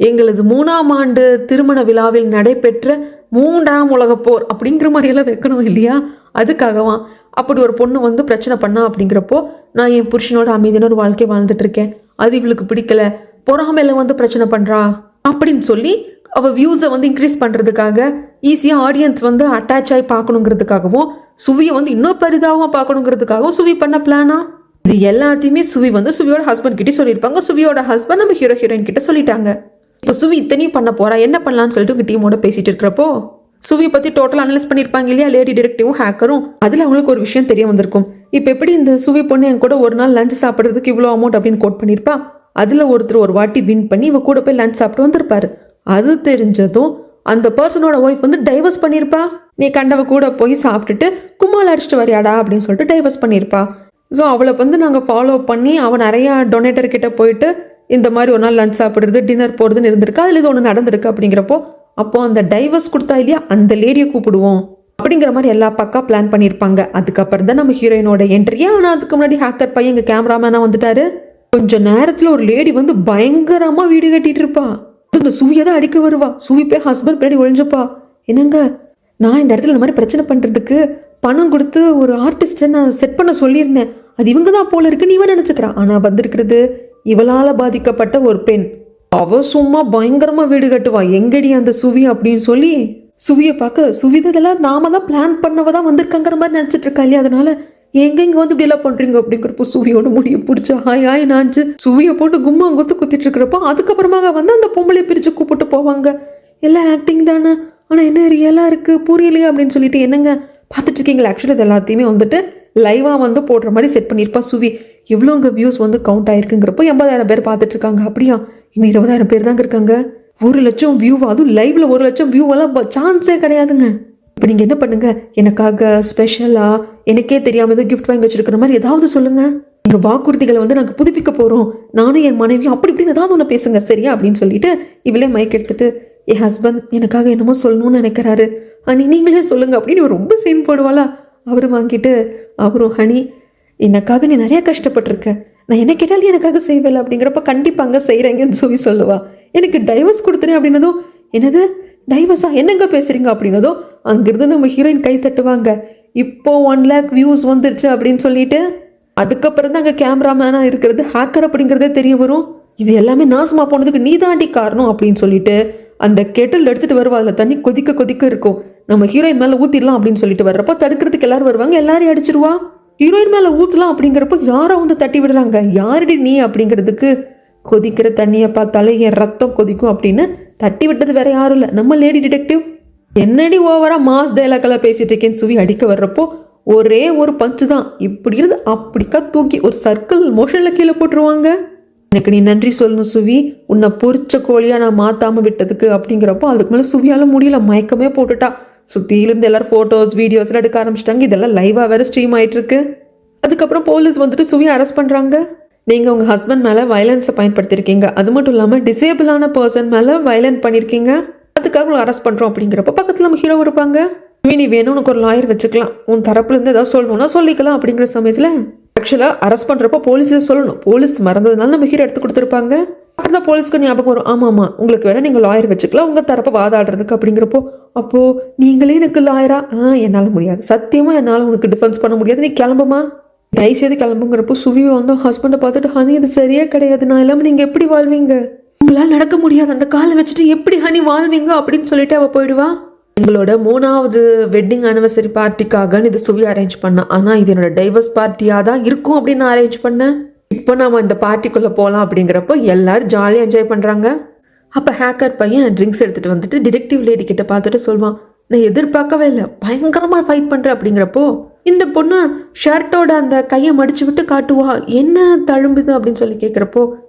Speaker 1: எங்களது 3ஆம் ஆண்டு திருமண விழாவில் நடைபெற்ற 3ஆம் உலகப் போர் அப்படிங்கிற மாதிரியெல்லாம் வைக்கணும் இல்லையா. அதுக்காகவா அப்படி ஒரு பொண்ணு வந்து பிரச்சனை பண்ணா. அப்படிங்கிறப்போ நான் என் புருஷனோட அமைதியான ஒரு வாழ்க்கை வாழ்ந்துட்டு இருக்கேன், அது இவளுக்கு பிடிக்கல, பொறாமையில வந்து பிரச்சனை பண்ணுறா அப்படின்னு சொல்லி அவள் வியூஸை வந்து இன்க்ரீஸ் பண்ணுறதுக்காக, ஈஸியாக ஆடியன்ஸ் வந்து அட்டாச் ஆகி பார்க்கணுங்கிறதுக்காகவும், சுவியை வந்து இன்னும் பெரிதாகவும் பார்க்கணுங்கிறதுக்காகவும் சுவி பண்ண பிளானா. இது எல்லாத்தையுமே சுவி வந்து சுவியோட ஹஸ்பண்ட் கிட்டே சொல்லியிருப்பாங்க. சுவியோட ஹஸ்பண்ட் நம்ம ஹீரோயின் கிட்ட சொல்லிட்டாங்க. இப்போ சுவி இத்தனையும் பண்ண போறா, என்ன பண்ணலான்னு சொல்லிட்டு உங்க டீமோட பேசிட்டு இருக்கிறப்போ சுவியை பற்றி டோட்டல் அனலைஸ் பண்ணியிருப்பாங்க இல்லையா, லேடி டிடெக்டிவும் ஹேக்கரும். அதில் அவங்களுக்கு ஒரு விஷயம் தெரிய வந்திருக்கும். இப்போ எப்படி இந்த சுவி பொண்ணு என் கூட ஒரு நாள் லஞ்ச் சாப்பிட்றதுக்கு இவ்வளோ அமௌண்ட் அப்படின்னு கோட் பண்ணியிருப்பா. அதில் ஒருத்தர் ஒரு வாட்டி வின் பண்ணி இவ கூட போய் லஞ்ச் சாப்பிட்டு வந்திருப்பாரு. அது தெரிஞ்சதும் அந்த பர்சனோட ஒய்ஃப் வந்து டைவர்ஸ் பண்ணியிருப்பா. நீ கண்டவ கூட போய் சாப்பிட்டுட்டு கும்மால் அடிச்சுட்டு வரியாடா அப்படின்னு சொல்லிட்டு டைவர்ஸ் பண்ணியிருப்பா. ஸோ அவளை வந்து நாங்கள் ஃபாலோ பண்ணி அவன் நிறையா டொனேட்டர் கிட்ட போயிட்டு இந்த மாதிரி ஒரு நாள் லஞ்ச் சாப்பிட்றது, டின்னர் போகிறதுன்னு இருந்திருக்கு. அதில் இது ஒன்று நடந்திருக்கு. அப்படிங்கிறப்போ அப்போ அந்த டைவர்ஸ் கொடுத்தா இல்லையா, அந்த லேடியை கூப்பிடுவோம் அப்படிங்கிற மாதிரி எல்லா பக்கா பிளான் பண்ணியிருப்பாங்க. அதுக்கப்புறம் தான் நம்ம ஹீரோயினோட என்ட்ரியா. ஆனால் அதுக்கு முன்னாடி ஹேக்கர் பையன் எங்கள் கேமராமேனாக வந்துட்டாரு. கொஞ்ச நேரத்தில் ஒரு லேடி வந்து பயங்கரமாக வீடு கட்டிட்டு இருப்பா. இந்த சுவியை தான் அடிக்க வருவா. சுவி போய் ஹஸ்பண்ட் பின்னாடி ஒழிஞ்சப்பா. என்னங்க, நான் இந்த இடத்துல இந்த மாதிரி பிரச்சனை பண்ணுறதுக்கு பணம் கொடுத்து ஒரு ஆர்டிஸ்ட்டை நான் செட் பண்ண சொல்லியிருந்தேன். அது இவங்க தான் போல இருக்குன்னு இவன் நினச்சிக்கிறான். ஆனால் வந்திருக்கிறது இவளால் பாதிக்கப்பட்ட ஒரு பெண். அவ சும்மா பயங்கரமாக வீடு கட்டுவா. எங்கடி அந்த சுவி அப்படின்னு சொல்லி சுவியை பார்க்க சுவிதெல்லாம் நாம தான் பிளான் பண்ணவ தான் வந்திருக்காங்கிற மாதிரி நினச்சிட்டு இருக்கா இல்லையா. அதனால எங்க வந்து இப்படி எல்லாம் பண்றீங்க அப்படிங்கிறப்போ சுவியோட முடிய பிடிச்சா ஹாய் நாச்சு சுவியை போட்டு கும்மா குத்து குத்திட்டு இருக்கிறப்போ அதுக்கப்புறமாக வந்து அந்த பொம்பளை பிரிச்சு கூப்பிட்டு போவாங்க. எல்லாம் ஆக்டிங் தானே, ஆனால் என்ன ரியலாக இருக்குது புரியலையே அப்படின்னு சொல்லிட்டு என்னங்க பார்த்துட்டு இருக்கீங்களா. ஆக்சுவலி இது எல்லாத்தையுமே வந்துட்டு லைவாக வந்து போடுற மாதிரி செட் பண்ணியிருப்பா சுவி. எவ்வளோங்க வியூஸ் வந்து கவுண்ட் ஆயிருக்குங்கிறப்போ 80,000 பேர் பார்த்துட்டு இருக்காங்க. அப்படியா, இன்னும் 20,000 பேர் தாங்க இருக்காங்க. 1,00,000 வியூ, அதுவும் லைவ்ல 1,00,000 வியூவெல்லாம் சான்ஸே கிடையாதுங்க. இப்போ நீங்கள் என்ன பண்ணுங்க, எனக்காக ஸ்பெஷலாக எனக்கே தெரியாமல் ஏதோ கிஃப்ட் வாங்கி வச்சிருக்கிற மாதிரி ஏதாவது சொல்லுங்க. எங்கள் வாக்குறுதிகளை வந்து நாங்கள் புதுப்பிக்க போகிறோம், நானும் என் மனைவியும் அப்படி இப்படின்னு ஏதாவது ஒன்று பேசுங்க சரியா அப்படின்னு சொல்லிட்டு இவளே மைக் எடுத்துட்டு என் ஹஸ்பண்ட் எனக்காக என்னமோ சொல்லணும்னு நினைக்கிறாரு, ஹனி நீங்களே சொல்லுங்க அப்படின்னு ரொம்ப சீன் போடுவாளா. அவரும் வாங்கிட்டு அவரும் ஹனி எனக்காக நீ நிறைய கஷ்டப்பட்டிருக்க, நான் என்ன கேட்டாலும் எனக்காக செய்வேல அப்படிங்கிறப்ப கண்டிப்பாங்க செய்கிறேங்கன்னு சொல்லி சொல்லுவா. எனக்கு டைவர்ஸ் கொடுத்துறேன் அப்படின்னதும் என்னது டைவர்ஸா என்னங்க பேசுறீங்க அப்படின்னதோ அங்கிருந்து நம்ம ஹீரோயின் கை தட்டுவாங்க. இப்போ 1 lakh வியூஸ் வந்துருச்சு அப்படின்னு சொல்லிட்டு அதுக்கப்புறம் தான் அங்கே கேமராமேனாக இருக்கிறது ஹேக்கர் அப்படிங்கிறதே தெரிய வரும். இது எல்லாமே நாசமாக போனதுக்கு நீ தாண்டி காரணம் அப்படின்னு சொல்லிட்டு அந்த கெட்டில் எடுத்துகிட்டு வருவா. அதில் தண்ணி கொதிக்க கொதிக்க இருக்கும். நம்ம ஹீரோயின் மேலே ஊற்றிடலாம் அப்படின்னு சொல்லிட்டு வர்றப்போ தடுக்கிறதுக்கு எல்லாரும் வருவாங்க, எல்லாரையும் அடிச்சிருவா. ஹீரோயின் மேலே ஊற்றலாம் அப்படிங்கிறப்போ யாரோ வந்து தட்டி விடுறாங்க. யாரடி நீ அப்படிங்கிறதுக்கு கொதிக்கிற தண்ணியை பார்த்தாலே என் ரத்தம் கொதிக்கும் அப்படின்னு தட்டி விட்டது வேற யாரும் இல்லை, நம்ம லேடி டிடெக்டிவ். என்னடி ஓவரா மாஸ் டைலாக்கெல்லாம் பேசிட்டு இருக்கேன்னு சுவி அடிக்க வர்றப்போ ஒரே ஒரு பஞ்சு தான், இப்படி இருந்து அப்படிக்கா தூக்கி ஒரு சர்க்கிள் மோஷனில் கீழே போட்டுருவாங்க. எனக்கு நீ நன்றி சொல்லணும் சுவி, உன்னை பொரிச்ச கோழியாக நான் மாற்றாமல் விட்டதுக்கு அப்படிங்கிறப்போ அதுக்கு மேலே சுவியால் முடியல, மயக்கமே போட்டுட்டா. சுற்றியிலேருந்து எல்லாரும் ஃபோட்டோஸ் வீடியோஸ்லாம் எடுக்க ஆரம்பிச்சிட்டாங்க. இதெல்லாம் லைவாக வேறு ஸ்ட்ரீம் ஆகிட்டு இருக்கு. அதுக்கப்புறம் போலீஸ் வந்துட்டு சுவியை அரெஸ்ட் பண்ணுறாங்க. நீங்கள் உங்கள் ஹஸ்பண்ட் மேலே வயலன்ஸை பயன்படுத்தியிருக்கீங்க, அது மட்டும் இல்லாமல் டிசேபிளான பர்சன் மேலே வயலண்ட் பண்ணியிருக்கீங்க, அதுக்காக உங்களை அரெஸ்ட் பண்ணுறோம் அப்படிங்கிறப்ப பக்கத்தில் நம்ம ஹீரோ இருப்பாங்க. நீ வேணும் உனக்கு ஒரு லாயர் வச்சுக்கலாம், உன் தரப்புலேருந்து ஏதாவது சொல்லணும்னா சொல்லிக்கலாம் அப்படிங்கிற சமயத்தில் ஆக்சுவலாக அரெஸ்ட் பண்ணுறப்போ போலீஸே சொல்லணும், போலீஸ் மறந்ததுனால நம்ம ஹீரோ எடுத்து கொடுத்துருப்பாங்க. அப்புறம் தான் போலீஸ்க்கு ஞாபகம் வரும், ஆமாம் உங்களுக்கு வேணால் நீங்கள் லாயர் வச்சுக்கலாம் உங்கள் தரப்பை வாதாடுறதுக்கு அப்படிங்கிறப்போ அப்போது நீங்களே எனக்கு லாயரா, என்னால் முடியாது, சத்தியமாக என்னால் உனக்கு டிஃபென்ஸ் பண்ண முடியாது, நீ கிளம்புமா தயவுசெய்து கிளம்புங்கிறப்போ சுவி வந்து ஹஸ்பண்டை பார்த்துட்டு ஹனி இது சரியே கிடையாது, நான் இல்லாமல் நீங்கள் எப்படி வாழ்வீங்க, உங்களால் நடக்க முடியாது, அந்த காலை வச்சுட்டு எப்படி ஹனி வாழ்வீங்க அப்படின்னு சொல்லிட்டு அவள் போயிடுவா. எங்களோட 3வது வெட்டிங் ஆனிவர்சரி பார்ட்டிக்காக இது சுவி அரேஞ்ச் பண்ணேன், ஆனால் இது என்னோட டைவர்ஸ் பார்ட்டியாக தான் இருக்கும் அப்படின்னு நான் அரேஞ்ச் பண்ணேன். இப்போ நாம இந்த பார்ட்டிக்குள்ளே போகலாம் அப்படிங்கிறப்போ எல்லாரும் ஜாலியாக என்ஜாய் பண்ணுறாங்க. அப்போ ஹேக்கர் பையன் ட்ரிங்க்ஸ் எடுத்துகிட்டு வந்துட்டு டிடெக்டிவ் லேடி கிட்ட பார்த்துட்டு சொல்லுவான், நான் எதிர்பார்க்கவே இல்லை, பயங்கரமாக ஃபைட் பண்ணுறேன் அப்படிங்கிறப்போ இந்த பொண்ணு ஷர்ட்டோட அந்த கையை மடிச்சு விட்டு காட்டுவா, என்ன தழும்புது அப்படின்னு சொல்லி கேட்குறப்போ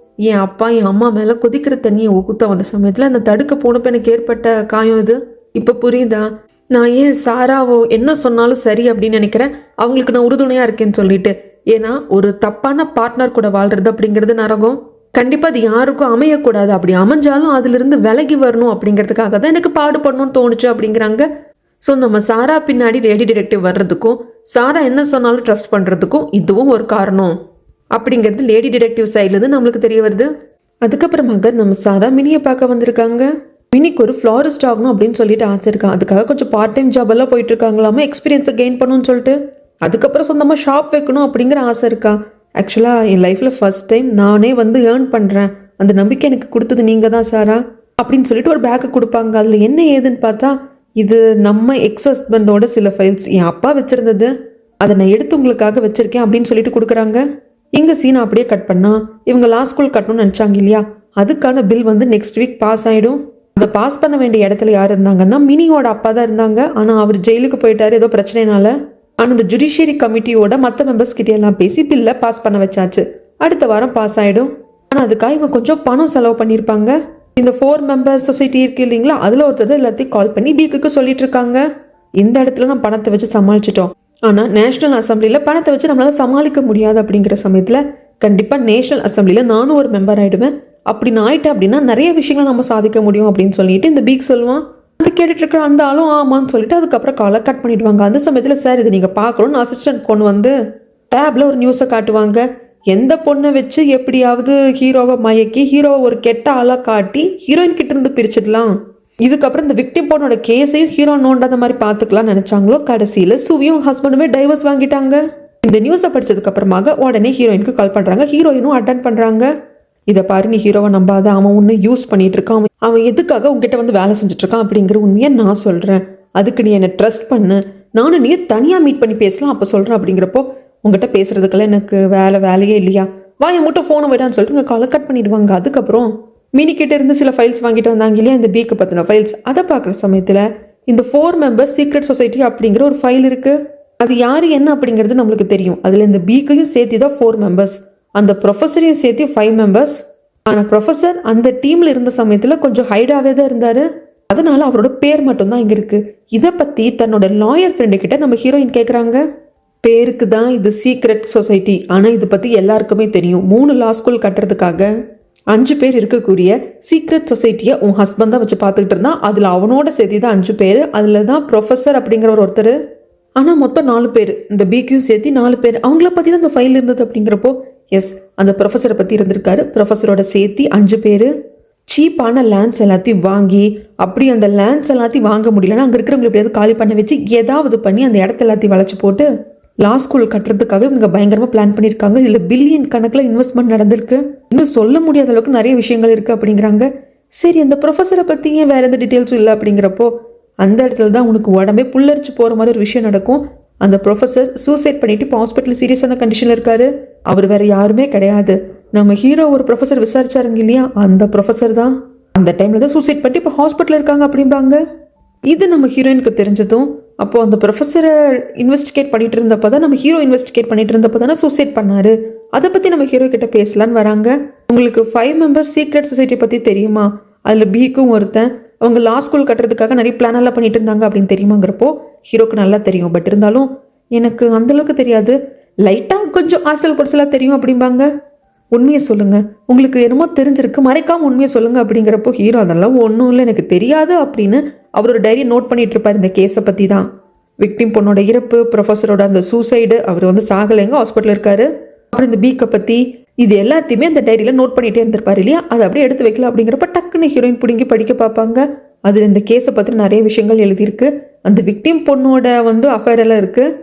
Speaker 1: என் அப்பா என் அம்மா மேலே கொதிக்கிற தண்ணியை ஊற்ற வந்த சமயத்தில் அந்த தடுக்க போனப்போ எனக்கு ஏற்பட்ட காயம் இது. இப்போ புரியுதா, நான் ஏன் சாராவோ என்ன சொன்னாலும் சரி அப்படின்னு நினைக்கிறேன், அவங்களுக்கு நான் உறுதுணையாக இருக்கேன்னு சொல்லிட்டு. ஏன்னா ஒரு தப்பான பார்ட்னர் கூட வாழ்றது அப்படிங்கிறது நரகம், கண்டிப்பாக அது யாருக்கும் அமையக்கூடாது, அப்படி அமைஞ்சாலும் அதிலிருந்து விலகி வரணும் அப்படிங்கிறதுக்காக தான் எனக்கு பாடுபடணும்னு தோணுச்சு அப்படிங்கிறாங்க. ஸோ நம்ம சாரா பின்னாடி லேடி டிடெக்டிவ் வர்றதுக்கும் சாரா என்ன சொன்னாலும் ட்ரஸ்ட் பண்ணுறதுக்கும் இதுவும் ஒரு காரணம் அப்படிங்கிறது லேடி டிடெக்டிவ் சைட்லேருந்து நம்மளுக்கு தெரிய வருது. அதுக்கப்புறமாக நம்ம சாரா மினியை பார்க்க வந்திருக்காங்க. மினிக்கு ஒரு ஃப்ளாரிஸ்ட் ஆகணும் அப்படின்னு சொல்லிட்டு ஆசை இருக்கான், அதுக்காக கொஞ்சம் பார்ட் டைம் ஜாப் எல்லாம் போயிட்டு இருக்காங்களாமா எக்ஸ்பீரியன்ஸை கெயின் பண்ணணும்னு சொல்லிட்டு. அதுக்கப்புறம் சொந்தமாக ஷாப் வைக்கணும் அப்படிங்கிற ஆசை இருக்கா. ஆக்சுவலாக என் லைஃப்பில் ஃபர்ஸ்ட் டைம் நானே வந்து ஏர்ன் பண்ணுறேன், அந்த நம்பிக்கை எனக்கு கொடுத்தது நீங்கள் தான் சாரா அப்படின்னு சொல்லிட்டு ஒரு பேக்கு கொடுப்பாங்க. அதில் என்ன ஏதுன்னு பார்த்தா இது நம்ம எக்ஸ் ஹஸ்பண்டோட சில ஃபைல்ஸ் என் அப்பா வச்சுருந்தது, அதை நான் எடுத்து உங்களுக்காக வச்சுருக்கேன் அப்படின்னு சொல்லிட்டு கொடுக்குறாங்க. இங்கே சீனை அப்படியே கட் பண்ணால் இவங்க லா ஸ்கூல் கட்டணும்னு நினச்சாங்க இல்லையா, அதுக்கான பில் வந்து நெக்ஸ்ட் வீக் பாஸ் ஆகிடும். அதை பாஸ் பண்ண வேண்டிய இடத்துல யார் இருந்தாங்கன்னா மினியோட அப்பா தான் இருந்தாங்க. ஆனால் அவர் ஜெயிலுக்கு போயிட்டார் ஏதோ பிரச்சனைனால. ஆனால் இந்த ஜுடிஷியரி கமிட்டியோட மற்ற மெம்பர்ஸ் கிட்டே எல்லாம் பேசி பில்லை பாஸ் பண்ண வச்சாச்சு, அடுத்த வாரம் பாஸ் ஆகிடும். ஆனால் அதுக்காக இவங்க கொஞ்சம் பணம் செலவு பண்ணியிருப்பாங்க. இந்த 4 மெம்பர் சொசைட்டி இருக்கு இல்லைங்களா, அதில் ஒருத்தர் எல்லாத்தையும் கால் பண்ணி பீக்குக்கு சொல்லிட்டு இருக்காங்க, இந்த இடத்துல நம்ம பணத்தை வச்சு சமாளிச்சிட்டோம், ஆனால் நேஷனல் அசம்பிளியில் பணத்தை வச்சு நம்மளால் சமாளிக்க முடியாது அப்படிங்கிற சமயத்தில் கண்டிப்பாக நேஷனல் அசம்பிளியில் நானும் ஒரு மெம்பர் ஆகிடுவேன், அப்படி நான் ஆயிட்டேன் அப்படின்னா நிறைய விஷயங்களை நம்ம சாதிக்க முடியும் அப்படின்னு சொல்லிட்டு இந்த பீக் சொல்லுவான். அது கேட்டுட்டு இருக்கிற அந்த ஆளும் ஆமான்னு சொல்லிட்டு அதுக்கப்புறம் காலை கட் பண்ணிடுவாங்க. அந்த சமயத்தில் சார் இது நீங்கள் பார்க்கணும்னு அசிஸ்டன்ட் கொண்டு வந்து டேப்ல ஒரு நியூஸை காட்டுவாங்க. எந்த பொண்ணை வச்சு எப்படியாவது ஹீரோவை மயக்கி ஹீரோவை ஒரு கெட்ட ஆளாக காட்டி ஹீரோயின் கிட்ட இருந்து பிரிச்சிடலாம், இதுக்கப்புறம் இந்த விக்டிம் பொண்ணோட கேஸையும் ஹீரோ நோண்டாத மாதிரி பார்த்துக்கலாம் நினைச்சாங்களோ, கடைசியில் சுவியும் ஹஸ்பண்டுமே டைவர்ஸ் வாங்கிட்டாங்க. இந்த நியூஸை படிச்சதுக்கு அப்புறமாக உடனே ஹீரோயினுக்கு கால் பண்ணுறாங்க. ஹீரோயினும் அட்டன் பண்ணுறாங்க. இதை பாரு, நீ ஹீரோவை நம்பாத, அவன் ஒன்று யூஸ் பண்ணிட்டு இருக்கான், அவன் எதுக்காக உங்ககிட்ட வந்து வேலை செஞ்சுட்டு இருக்கான் அப்படிங்கிற உண்மையை நான் சொல்கிறேன். அதுக்கு நீ என்னை ட்ரஸ்ட் பண்ணு, நானும் நீ தனியாக மீட் பண்ணி பேசலாம் அப்போ சொல்கிறேன். அப்படிங்கிறப்போ உங்ககிட்ட பேசுறதுக்கெல்லாம் எனக்கு வேலையே இல்லையா, வாயை மட்டும் ஃபோனை விடான்னு சொல்லிட்டு உங்கள் காலை கட் பண்ணிடுவாங்க. அதுக்கப்புறம் மினிக்கிட்ட இருந்து சில ஃபைல்ஸ் வாங்கிட்டு வந்தாங்க இல்லையா, இந்த பீக்கு பற்றின ஃபைல்ஸ். அதை பார்க்குற சமயத்தில் இந்த 4 மெம்பர்ஸ் சீக்ரெட் சொசைட்டி அப்படிங்கிற ஒரு ஃபைல் இருக்குது. அது யார் என்ன அப்படிங்கிறது நம்மளுக்கு தெரியும். அதில் இந்த பீக்கையும் சேர்த்து தான் 4 மெம்பர்ஸ், அந்த ப்ரொஃபஸரையும் சேர்த்து 5 மெம்பர்ஸ். ஆனால் ப்ரொஃபஸர் அந்த டீமில் இருந்த சமயத்தில் கொஞ்சம் ஹைடாகவே தான் இருந்தார். அதனால அவரோட பேர் மட்டும்தான் இங்கே இருக்குது. இதை பற்றி தன்னோட லாயர் ஃப்ரெண்டு கிட்ட நம்ம ஹீரோயின் கேட்குறாங்க. பேருக்கு தான் இது சீக்ரெட் சொசைட்டி, ஆனால் இதை பற்றி எல்லாருக்குமே தெரியும். 3 லா ஸ்கூல் கட்டுறதுக்காக 5 பேர் இருக்கக்கூடிய சீக்ரெட் சொசைட்டியை உன் ஹஸ்பண்ட் தான் வச்சு பார்த்துக்கிட்டு இருந்தான். அதில் அவனோட சேர்த்து தான் 5 பேர். அதில் தான் ப்ரொஃபஸர் அப்படிங்கிற ஒருத்தர். ஆனால் மொத்தம் 4 பேர், இந்த பிக்யூ சேர்த்து 4 பேர். அவங்கள பற்றி தான் இந்த ஃபைல் இருந்தது. அப்படிங்கிறப்போ எஸ், அந்த ப்ரொஃபஸரை பற்றி இருந்திருக்காரு. ப்ரொஃபஸரோட சேர்த்து 5 பேர் சீப்பான லேண்ட்ஸ் எல்லாத்தையும் வாங்கி, அப்படி அந்த லேண்ட்ஸ் எல்லாத்தையும் வாங்க முடியலன்னா அங்கே இருக்கிறவங்க எப்படியாவது காலி பண்ண வச்சு ஏதாவது பண்ணி அந்த இடத்த எல்லாத்தையும் வளைச்சு போட்டு லா ஸ்கூல் கட்டுறதுக்காக இவங்க பயங்கரமாக பிளான் பண்ணியிருக்காங்க. இதில் பில்லியன் கணக்கில் இன்வெஸ்ட்மெண்ட் நடந்திருக்கு. இன்னும் சொல்ல முடியாத அளவுக்கு நிறைய விஷயங்கள் இருக்குது அப்படிங்கிறாங்க. சரி, அந்த ப்ரொஃபஸரை பற்றி ஏன் வேறு எந்த டீட்டெயில்ஸும் இல்லை அப்படிங்கிறப்போ அந்த இடத்துல தான் உனக்கு உடம்பே புல்லரிச்சு போகிற மாதிரி ஒரு விஷயம் நடக்கும். அந்த ப்ரொஃபஸர் சூசைட் பண்ணிட்டு இப்போ ஹாஸ்பிட்டல் சீரியஸான கண்டிஷனில் இருக்காரு. அவர் வேற யாருமே கிடையாது, நம்ம ஹீரோ ஒரு ப்ரொஃபஸர் விசாரிச்சாருங்க இல்லையா, அந்த ப்ரொஃபஸர் தான் அந்த டைமில் தான் சூசைட் பண்ணிட்டு இப்போ ஹாஸ்பிட்டலில் இருக்காங்க அப்படிம்பாங்க. இது நம்ம ஹீரோயினுக்கு தெரிஞ்சதும் அப்போது அந்த ப்ரொஃபஸரை இன்வெஸ்டிகேட் பண்ணிட்டு இருந்தப்போ தான் நம்ம ஹீரோ இன்வெஸ்டிகேட் பண்ணிட்டு இருந்தப்போ தானே சூசைட் பண்ணாரு. அதை பற்றி நம்ம ஹீரோ கிட்ட பேசலான்னு வராங்க. உங்களுக்கு 5 மெம்பர்ஸ் சீக்ரெட் சொசைட்டி பற்றி தெரியுமா, அதில் பீக்கும் ஒருத்தன், அவங்க லா ஸ்கூல் கட்டுறதுக்காக நிறைய பிளான் எல்லாம் பண்ணிட்டு இருந்தாங்க அப்படின்னு தெரியுமாங்கிறப்போ ஹீரோக்கு நல்லா தெரியும். பட் இருந்தாலும் எனக்கு அந்தளவுக்கு தெரியாது, லைட்டாக கொஞ்சம் ஆசல் பொடிசலாக தெரியும் அப்படிம்பாங்க. உண்மையை சொல்லுங்கள், உங்களுக்கு என்னமோ தெரிஞ்சிருக்கு, மறைக்காமல் உண்மையை சொல்லுங்கள் அப்படிங்கிறப்போ ஹீரோ அதெல்லாம் ஒன்றும் இல்லை, எனக்கு தெரியாது அப்படின்னு அவரோட டைரியை நோட் பண்ணிட்டு இருப்பார். இந்த கேஸை பற்றி தான், விக்டிம் பொண்ணோட இறப்பு, ப்ரொஃபஸரோட அந்த சூசைடு, அவர் வந்து சாகலைங்க, ஹாஸ்பிட்டலில் இருக்காரு, அப்புறம் இந்த பீக்கை பற்றி, இது எல்லாத்தையுமே அந்த டைரியில் நோட் பண்ணிகிட்டே இருந்திருப்பார் இல்லையா. அதை அப்படியே எடுத்து வைக்கலாம் அப்படிங்கிறப்ப டக்குன்னு ஹீரோயின் பிடிங்கி படிக்க பார்ப்பாங்க. அதில் இந்த கேஸை பற்றி நிறைய விஷயங்கள் எழுதியிருக்கு. அந்த விக்டிம் பொண்ணோட வந்து அஃபேர் எல்லாம் இருக்குது.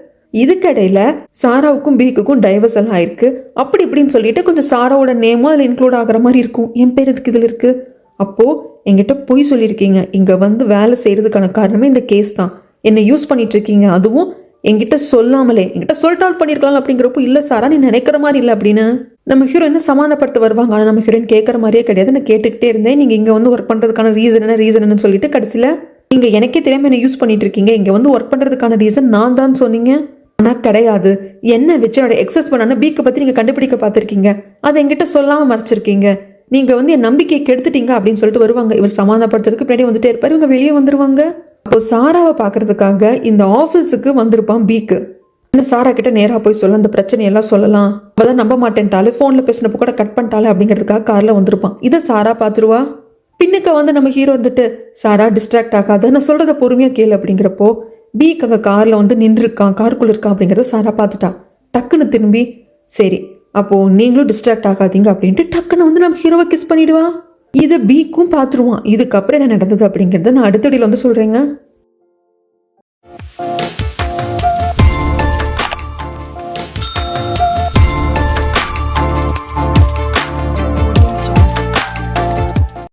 Speaker 1: இதுக்கடையில் சாராவுக்கும் பீக்குக்கும் டைவர்ஸ் எல்லாம் ஆயிருக்கு. அப்படி இப்படின்னு சொல்லிட்டு கொஞ்சம் சாராவோட நேமும் அதில் இன்க்ளூட் ஆகிற மாதிரி இருக்கும். என் பேர் இதுக்கு இதில் இருக்குது. அப்போது என்கிட்ட பொய் சொல்லியிருக்கீங்க, இங்கே வந்து வேலை செய்கிறதுக்கான காரணமே இந்த கேஸ் தான், என்னை யூஸ் பண்ணிட்டு இருக்கீங்க, அதுவும் என்கிட்ட சொல்லாமலே, என்கிட்ட சொல்லிட்டால் பண்ணியிருக்கலாம். அப்படிங்கிறப்போ இல்லை சாரா, நீ நினைக்கிற மாதிரி இல்லை அப்படின்னு நம்ம ஹீரோயினை சமாதானப்படுத்த வருவாங்க. ஆனால் நம்ம ஹீரோயின் கேட்குற மாதிரியே கிடையாது. நான் கேட்டுக்கிட்டே இருந்தேன், நீங்கள் இங்கே வந்து ஒர்க் பண்ணுறதுக்கான ரீசன் சொல்லிட்டு கடைசியில் நீங்கள் எனக்கே தெரியாமல் என்னை யூஸ் பண்ணிட்டு இருக்கீங்க, இங்கே வந்து ஒர்க் பண்ணுறதுக்கான ரீசன் நான் தான் சொன்னீங்க. ஆனால் கிடையாது, என்ன வச்சு என்னோட எக்ஸஸ் பண்ணான பீக்கை பற்றி நீங்கள் கண்டுபிடிக்க பார்த்துருக்கீங்க, அதை என்கிட்ட சொல்லாமல் மறைச்சிருக்கீங்க, நீங்கள் வந்து என் நம்பிக்கையை கெடுத்துட்டீங்க அப்படின்னு சொல்லிட்டு வருவாங்க. இவர் சமாதானப்படுத்துறதுக்கு பின்னாடி வந்துட்டே இருப்பார். இவங்க வெளியே வந்துருவாங்க. அப்போ சாராவை பார்க்கறதுக்காக இந்த ஆஃபீஸுக்கு வந்திருப்பான் பீக்கு. சாரா கிட்ட நேராக போய் சொல்ல, அந்த பிரச்சனையெல்லாம் சொல்லலாம், அப்போதான் நம்ப மாட்டேன்ட்டாலே, ஃபோனில் பேசினப்போ கூட கட் பண்ணிட்டாலே அப்படிங்கிறதுக்காக காரில் வந்திருப்பான். இதை சாரா பார்த்துருவா. பின்னுக்கு வந்து நம்ம ஹீரோ வந்துட்டு, சாரா டிஸ்ட்ராக்ட் ஆகாத, நான் சொல்கிறத பொறுமையாக கேளு அப்படிங்கிறப்போ பீக் அங்கே காரில் வந்து நின்றுருக்கான், காருக்குள்ளே இருக்கான் அப்படிங்கிறத சாரா பார்த்துட்டா. டக்குன்னு திரும்பி, சரி அப்போது நீங்களும் டிஸ்ட்ராக்ட் ஆகாதீங்க அப்படின்ட்டு டக்குன்னு வந்து நம்ம ஹீரோவை கிஸ் பண்ணிடுவா. இதை பீக்கும் பார்த்துருவான். இதுக்கப்புறம் என்ன நடந்தது அப்படிங்கிறத நான் அடுத்தடியில் வந்து சொல்கிறேங்க.